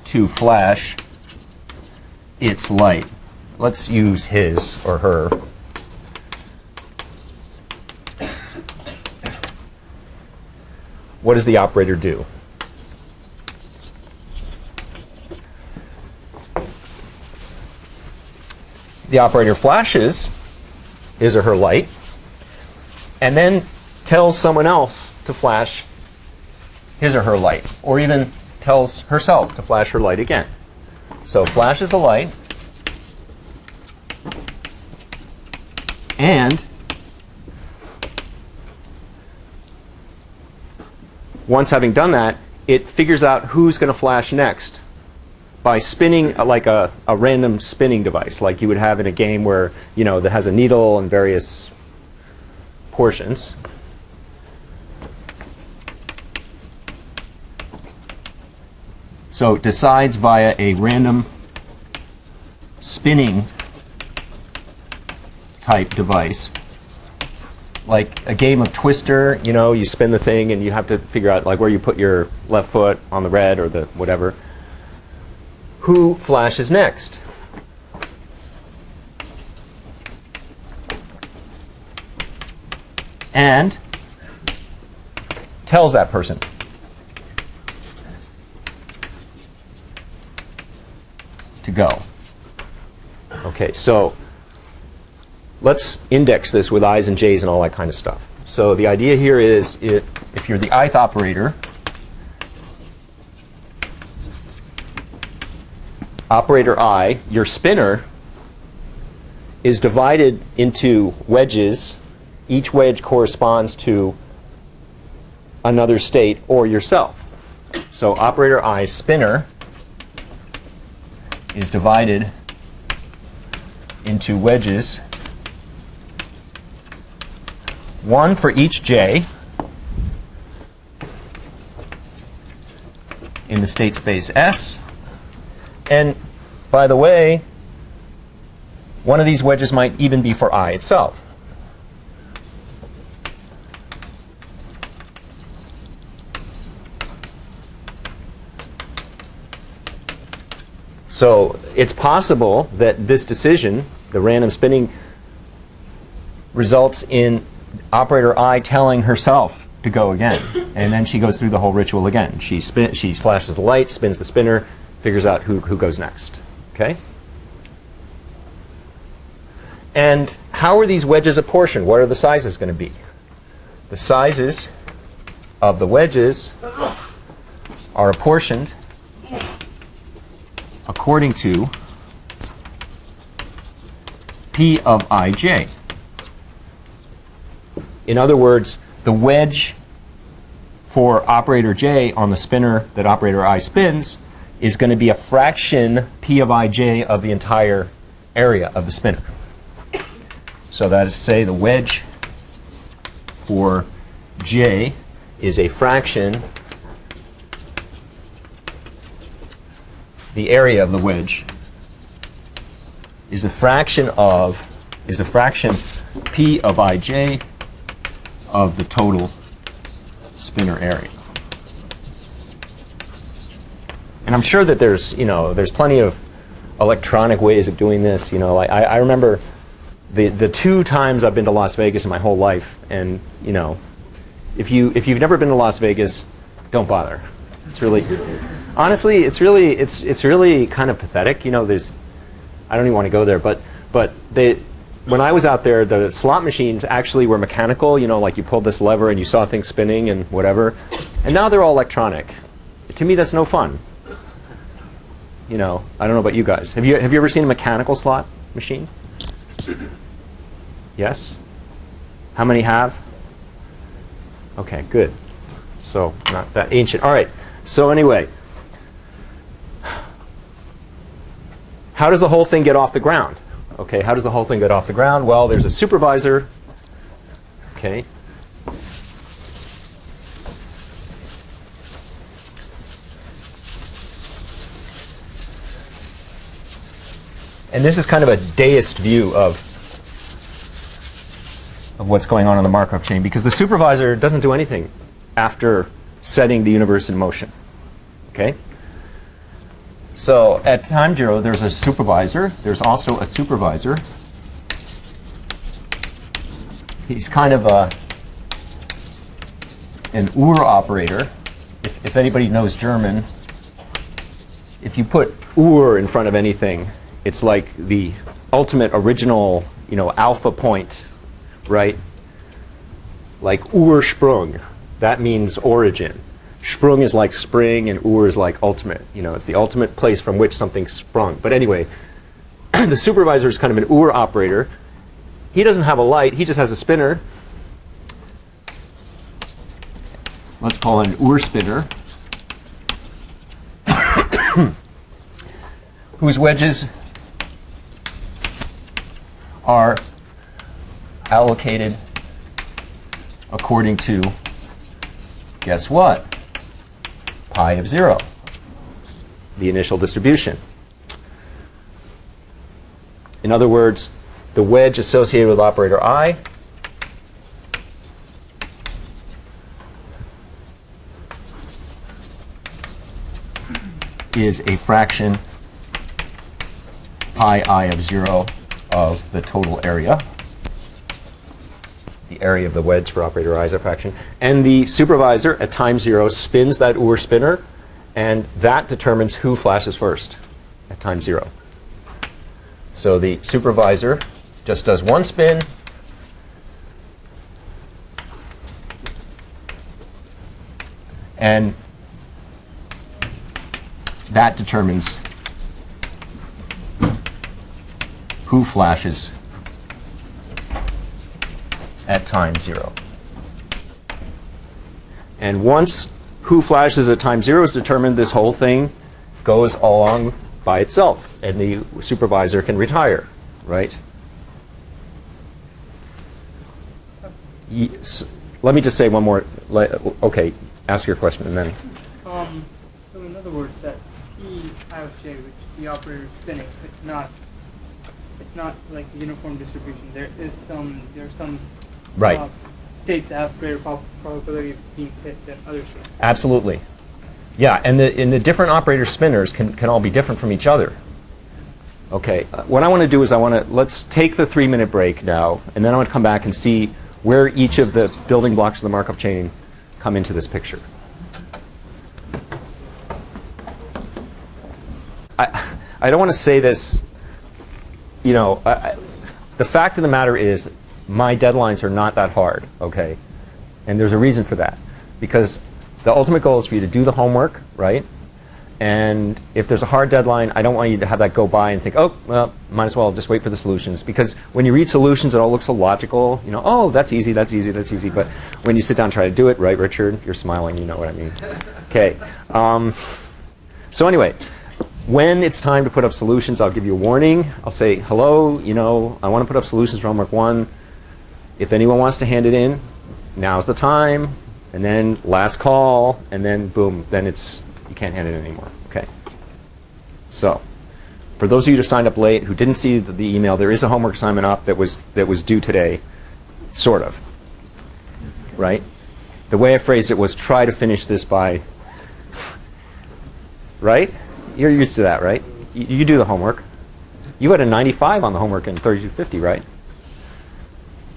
[SPEAKER 1] to flash its light, let's use his or her. What does the operator do? The operator flashes his or her light and then tells someone else to flash his or her light, or even tells herself to flash her light again. So flashes the light, and once having done that, it figures out who's going to flash next by spinning like a random spinning device, like you would have in a game where, you know, that has a needle and various portions. So it decides via a random spinning type device. Like a game of Twister, you know, you spin the thing and you have to figure out like where you put your left foot on the red or the whatever. Who flashes next? And tells that person. To go. Okay, so let's index this with i's and j's and all that kind of stuff. So the idea here is if you're the ith operator, operator I, your spinner is divided into wedges. Each wedge corresponds to another state or yourself. So operator I, spinner, is divided into wedges, one for each j in the state space S. And by the way, one of these wedges might even be for I itself. So it's possible that this decision, the random spinning, results in operator I telling herself to go again. And then she goes through the whole ritual again. She flashes the light, spins the spinner, figures out who goes next. Okay? And how are these wedges apportioned? What are the sizes going to be? the sizes of the wedges are apportioned according to P of ij. In other words, the wedge for operator j on the spinner that operator I spins is going to be a fraction P of ij of the entire area of the spinner. So that is to say the wedge for j is a fraction, the area of the wedge is a fraction P of ij of the total spinner area. And I'm sure that there's plenty of electronic ways of doing this. I remember the 2 times I've been to Las Vegas in my whole life, and if you've never been to Las Vegas, don't bother. It's really, honestly, it's really kind of pathetic. I don't even want to go there, but when I was out there, the slot machines actually were mechanical. Like you pulled this lever and you saw things spinning and whatever. And now they're all electronic. To me, that's no fun. I don't know about you guys. Have you ever seen a mechanical slot machine? Yes? How many have? Okay, good. So not that ancient. All right. So anyway, how does the whole thing get off the ground? Okay, how does the whole thing get off the ground? Well, there's a supervisor. Okay. And this is kind of a deist view of what's going on in the Markov chain, because the supervisor doesn't do anything after setting the universe in motion. Okay? So at time 0, there's a supervisor. There's also a supervisor. He's kind of an Ur operator. If anybody knows German, if you put Ur in front of anything, it's like the ultimate original, alpha point, right? Like Ursprung. That means origin. Sprung is like spring, and Ur is like ultimate. It's the ultimate place from which something sprung. But anyway, the supervisor is kind of an Ur operator. He doesn't have a light. He just has a spinner. Let's call it an Ur spinner, whose wedges are allocated according to, guess what? Pi of 0, the initial distribution. In other words, the wedge associated with operator I is a fraction pi I of 0 of the total area. The area of the wedge for operator I is a fraction. And the supervisor at time 0 spins that Ur spinner, and that determines who flashes first at time 0. So the supervisor just does one spin, and that determines who flashes at time 0. And once who flashes at time 0 is determined, this whole thing goes along by itself, and the supervisor can retire, right? Let me just say one more. Okay, ask your question, and then.
[SPEAKER 2] So in other words, that P I of j, which the operator is spinning, it's not like a uniform distribution. There's some
[SPEAKER 1] Right.
[SPEAKER 2] States that have greater probability of being hit than other states.
[SPEAKER 1] Absolutely. Yeah, and the different operator spinners can all be different from each other. Okay, what I want to do is let's take the 3-minute break now, and then I want to come back and see where each of the building blocks of the Markov chain come into this picture. I don't want to say this, the fact of the matter is my deadlines are not that hard, okay? And there's a reason for that. Because the ultimate goal is for you to do the homework, right? And if there's a hard deadline, I don't want you to have that go by and think, oh, well, might as well just wait for the solutions. Because when you read solutions, it all looks so logical. You know, oh, that's easy, that's easy, that's easy. But when you sit down and try to do it, right, Richard? You're smiling, you know what I mean. Okay. So anyway, when it's time to put up solutions, I'll give you a warning. I'll say, hello, you know, I want to put up solutions for homework 1. If anyone wants to hand it in, now's the time. And then last call, and then boom, then it's, you can't hand it in anymore. Okay. So, for those of you who signed up late who didn't see the email, there is a homework assignment up that was due today, sort of. Right? The way I phrased it was try to finish this by, right? You're used to that, right? You do the homework. You had a 95 on the homework in 3250, right?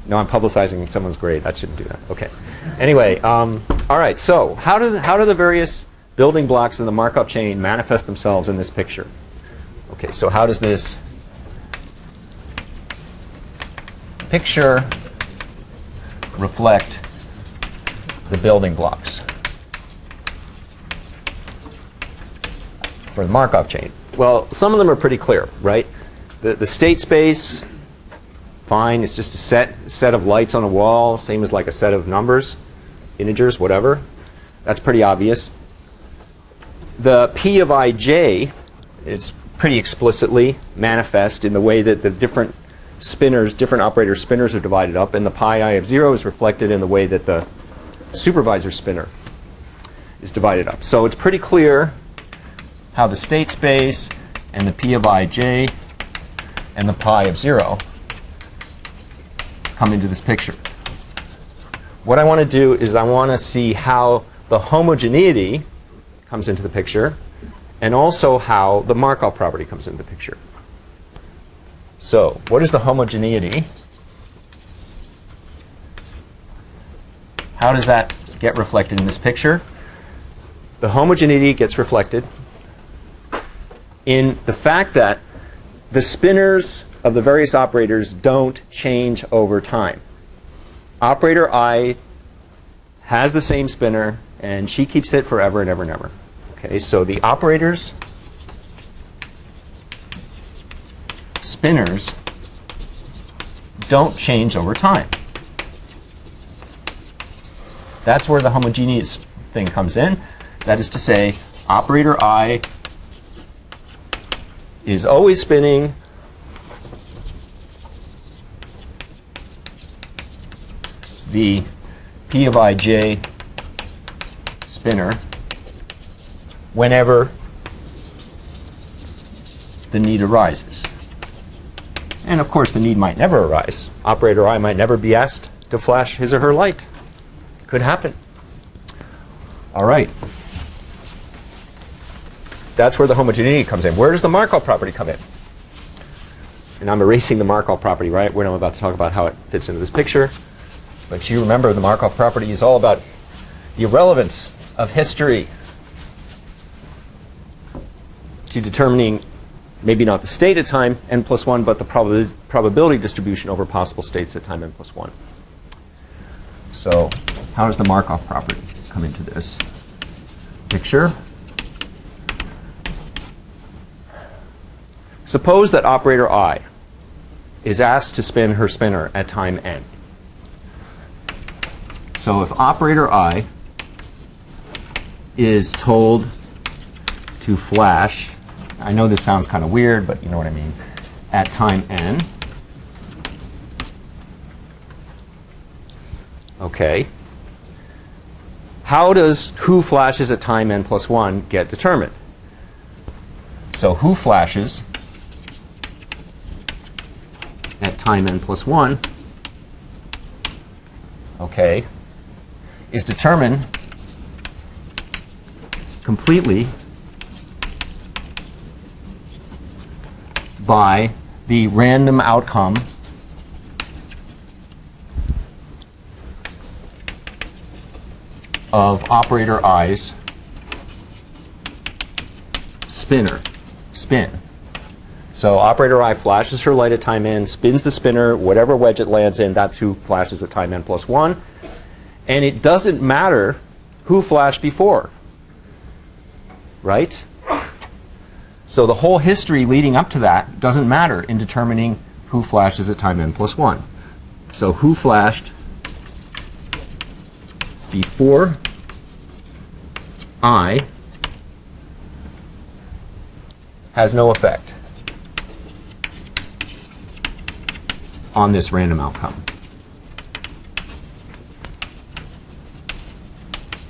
[SPEAKER 1] No, I'm publicizing someone's grade. That shouldn't do that. Okay. Anyway, all right. So how do the various building blocks in the Markov chain manifest themselves in this picture? Okay. So how does this picture reflect the building blocks for the Markov chain? Well, some of them are pretty clear, right? The state space. Fine, it's just a set of lights on a wall, same as like a set of numbers, integers, whatever. That's pretty obvious. The P of ij is pretty explicitly manifest in the way that the different spinners, different operator spinners are divided up, and the pi I of 0 is reflected in the way that the supervisor spinner is divided up. So it's pretty clear how the state space and the P of ij and the pi of 0 come into this picture. What I want to do is I want to see how the homogeneity comes into the picture and also how the Markov property comes into the picture. So what is the homogeneity? How does that get reflected in this picture? The homogeneity gets reflected in the fact that the spinners of the various operators don't change over time. Operator I has the same spinner, and she keeps it forever and ever and ever. Okay, so the operators, spinners, don't change over time. That's where the homogeneous thing comes in. That is to say, operator I is always spinning the P of ij spinner whenever the need arises. And of course, the need might never arise. Operator I might never be asked to flash his or her light. Could happen. All right. That's where the homogeneity comes in. Where does the Markov property come in? And I'm erasing the Markov property, right, when I'm about to talk about how it fits into this picture. But you remember the Markov property is all about the irrelevance of history to determining maybe not the state at time n plus 1, but the probability distribution over possible states at time n plus 1. So how does the Markov property come into this picture? Suppose that operator I is asked to spin her spinner at time n. So if operator I is told to flash, I know this sounds kind of weird, but you know what I mean, at time n, okay, how does who flashes at time n plus 1 get determined? So who flashes at time n plus 1, okay, is determined completely by the random outcome of operator I's spin. So operator I flashes her light at time n, spins the spinner, whatever wedge it lands in, that's who flashes at time n plus 1. And it doesn't matter who flashed before, right? So the whole history leading up to that doesn't matter in determining who flashes at time n plus 1. So who flashed before I has no effect on this random outcome.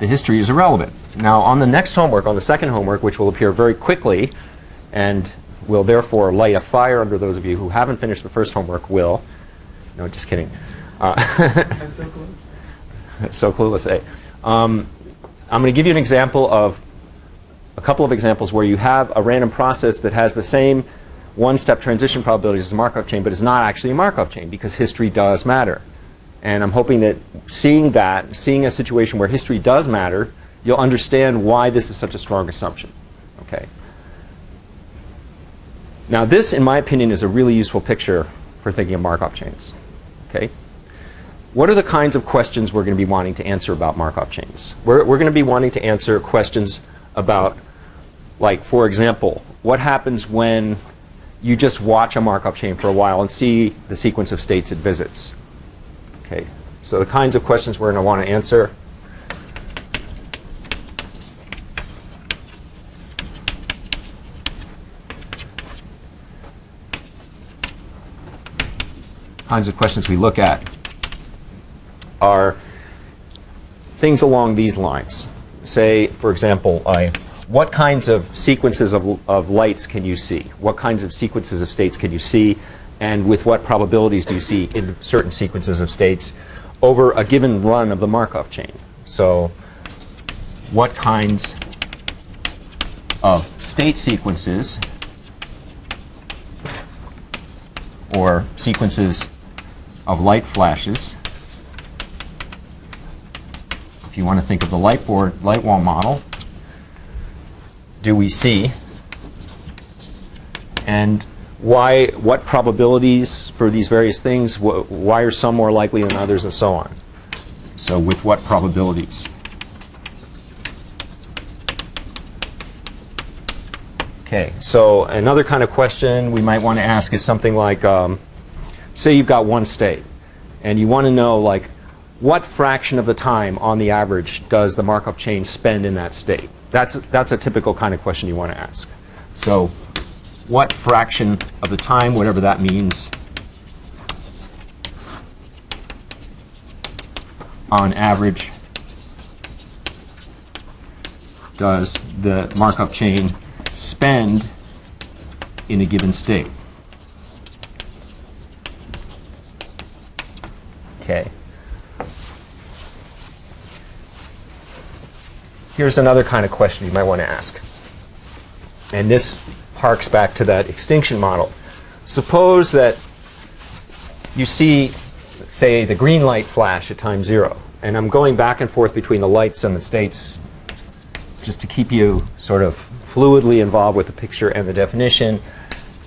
[SPEAKER 1] The history is irrelevant. Now, on the next homework, on the second homework, which will appear very quickly and will therefore light a fire under those of you who haven't finished the first homework, will. No, just kidding.
[SPEAKER 6] I'm so close.
[SPEAKER 1] So clueless, eh? I'm going to give you an example of a couple of examples where you have a random process that has the same one-step transition probabilities as a Markov chain, but is not actually a Markov chain because history does matter. And I'm hoping that seeing a situation where history does matter, you'll understand why this is such a strong assumption. Okay. Now this, in my opinion, is a really useful picture for thinking of Markov chains. Okay. What are the kinds of questions we're going to be wanting to answer about Markov chains? We're going to be wanting to answer questions about, like, for example, what happens when you just watch a Markov chain for a while and see the sequence of states it visits? Okay, so the kinds of questions we're going to want to answer. Kinds of questions we look at are things along these lines. Say, for example, what kinds of sequences of lights can you see? What kinds of sequences of states can you see? And with what probabilities do you see in certain sequences of states over a given run of the Markov chain? So what kinds of state sequences or sequences of light flashes, if you want to think of the light wall model, do we see? And what probabilities for these various things, why are some more likely than others, and so on. So with what probabilities? Okay, so another kind of question we might want to ask is something like, say you've got one state, and you want to know, like, what fraction of the time on the average does the Markov chain spend in that state? That's a typical kind of question you want to ask. So what fraction of the time, whatever that means, on average, does the Markov chain spend in a given state? Okay. Here's another kind of question you might want to ask. And this harks back to that extinction model. Suppose that you see, say, the green light flash at time 0. And I'm going back and forth between the lights and the states just to keep you sort of fluidly involved with the picture and the definition.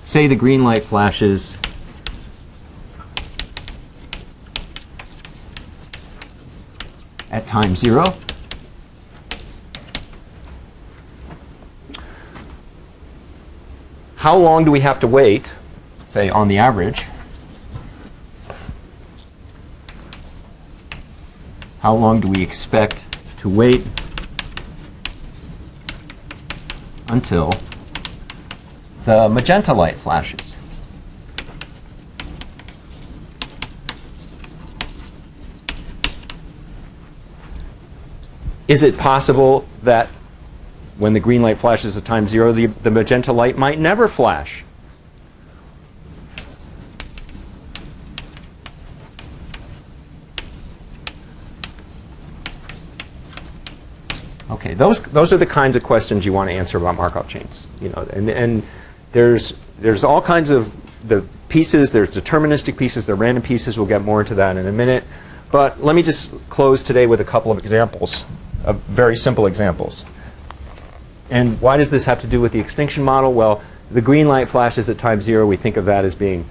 [SPEAKER 1] Say the green light flashes at time 0. How long do we have to wait, say, on the average? How long do we expect to wait until the magenta light flashes? Is it possible that when the green light flashes at time 0, the magenta light might never flash? Okay, those are the kinds of questions you want to answer about Markov chains. You know, and there's all kinds of the pieces. There's deterministic pieces. There are random pieces. We'll get more into that in a minute. But let me just close today with a couple of examples, of very simple examples. And why does this have to do with the extinction model? Well, the green light flashes at time 0. We think of that as being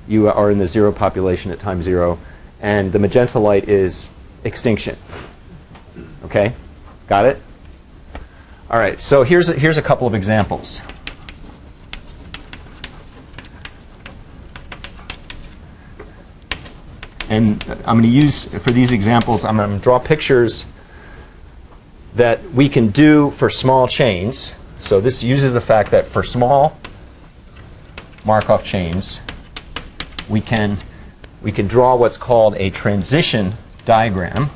[SPEAKER 1] you are in the 0 population at time 0. And the magenta light is Extinction. Okay? Got it? All right, so here's a couple of examples. And I'm going to use, for these examples, I'm going to draw pictures that we can do for small chains. So this uses the fact that for small Markov chains, we can draw what's called a transition diagram.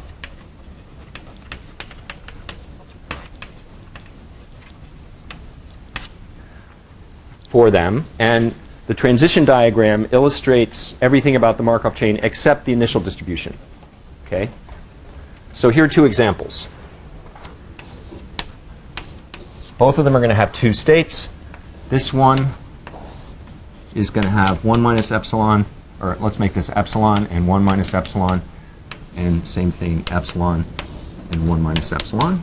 [SPEAKER 1] For them, and the transition diagram illustrates everything about the Markov chain except the initial distribution. Okay? So here are two examples. Both of them are going to have two states. This one is going to have 1 minus epsilon, or let's make this epsilon and 1 minus epsilon, and same thing, epsilon and 1 minus epsilon.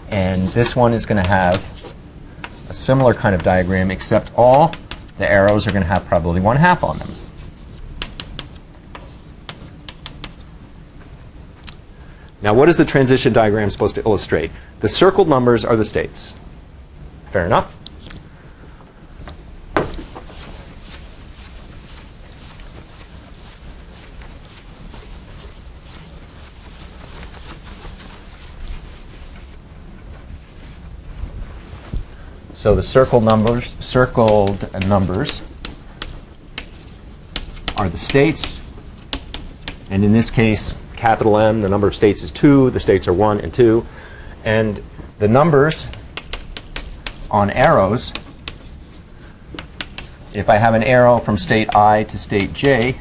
[SPEAKER 1] And this one is going to have a similar kind of diagram, except all the arrows are going to have probability 1/2 on them. Now, what is the transition diagram supposed to illustrate? The circled numbers are the states. Fair enough? So the circled numbers are the states. And in this case, capital M, the number of states is 2. The states are 1 and 2. And the numbers on arrows, if I have an arrow from state I to state J,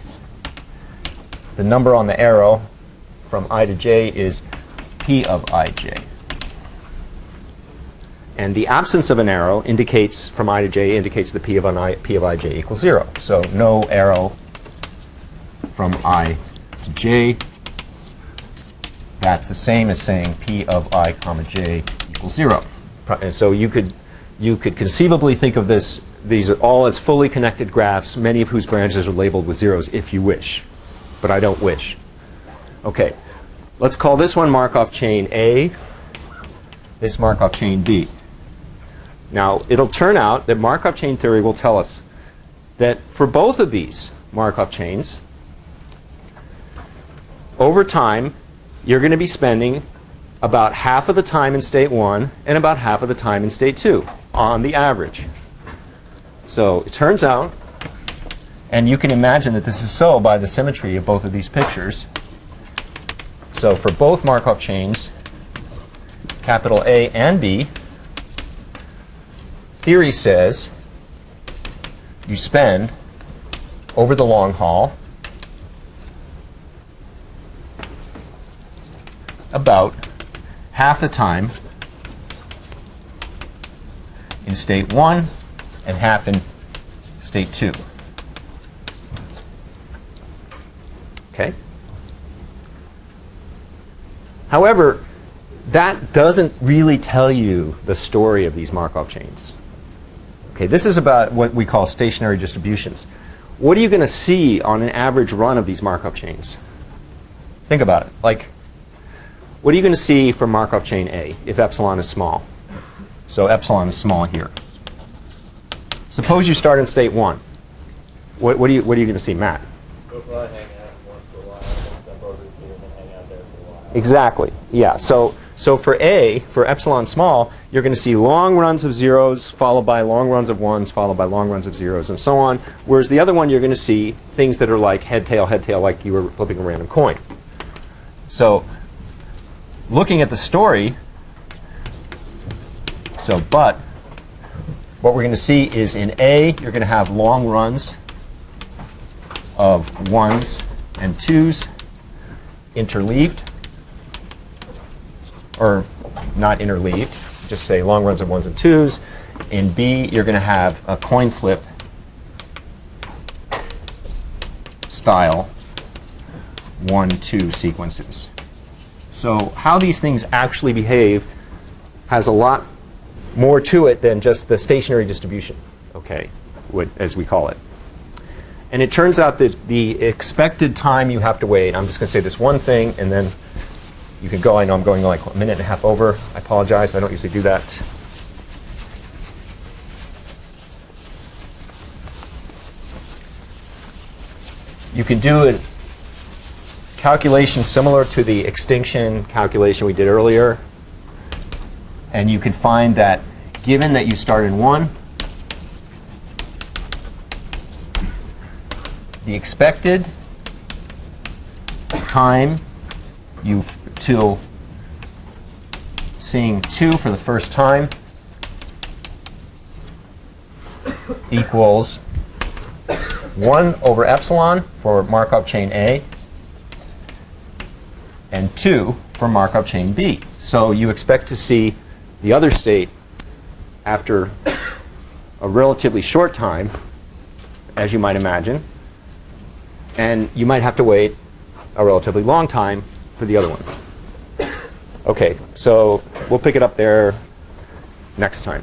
[SPEAKER 1] the number on the arrow from I to J is P of ij. And the absence of an arrow indicates, from I to J, indicates the P of ij equals 0. So no arrow from I to J. That's the same as saying P of I comma J equals 0. And so you could conceivably think of these all as fully connected graphs, many of whose branches are labeled with zeros if you wish. But I don't wish. OK. Let's call this one Markov chain A, this Markov chain B. Now, it'll turn out that Markov chain theory will tell us that for both of these Markov chains, over time, you're going to be spending about half of the time in state 1 and about half of the time in state 2 on the average. So it turns out, and you can imagine that this is so by the symmetry of both of these pictures. So for both Markov chains, capital A and B, theory says you spend, over the long haul, about half the time in state 1 and half in state 2. Okay? However, that doesn't really tell you the story of these Markov chains. Okay, this is about what we call stationary distributions. What are you going to see on an average run of these Markov chains? Think about it. Like, what are you going to see from Markov chain A if epsilon is small? So epsilon is small here. Suppose you start in state 1. What are you going to see, Matt?
[SPEAKER 4] We'll probably hang out once for a while, once jump over to 2, and then hang out there for a while.
[SPEAKER 1] Exactly. Yeah. So for A, for epsilon small, you're going to see long runs of zeros followed by long runs of ones followed by long runs of zeros and so on. Whereas the other one, you're going to see things that are like head, tail, like you were flipping a random coin. So looking at the story, but what we're going to see is in A, you're going to have long runs of 1s and 2s interleaved. Or not interleaved, just say long runs of 1s and 2s. In B, you're going to have a coin flip style 1-2 sequences. So how these things actually behave has a lot more to it than just the stationary distribution, okay, as we call it. And it turns out that the expected time you have to wait, I'm just going to say this one thing, and then you can go. I know I'm going like a minute and a half over. I apologize. I don't usually do that. You can do a calculation similar to the extinction calculation we did earlier. And you can find that given that you start in 1, the expected time till seeing 2 for the first time equals 1 over epsilon for Markov chain A and 2 for Markov chain B. So you expect to see the other state after a relatively short time, as you might imagine, and you might have to wait a relatively long time for the other one. Okay, so we'll pick it up there next time.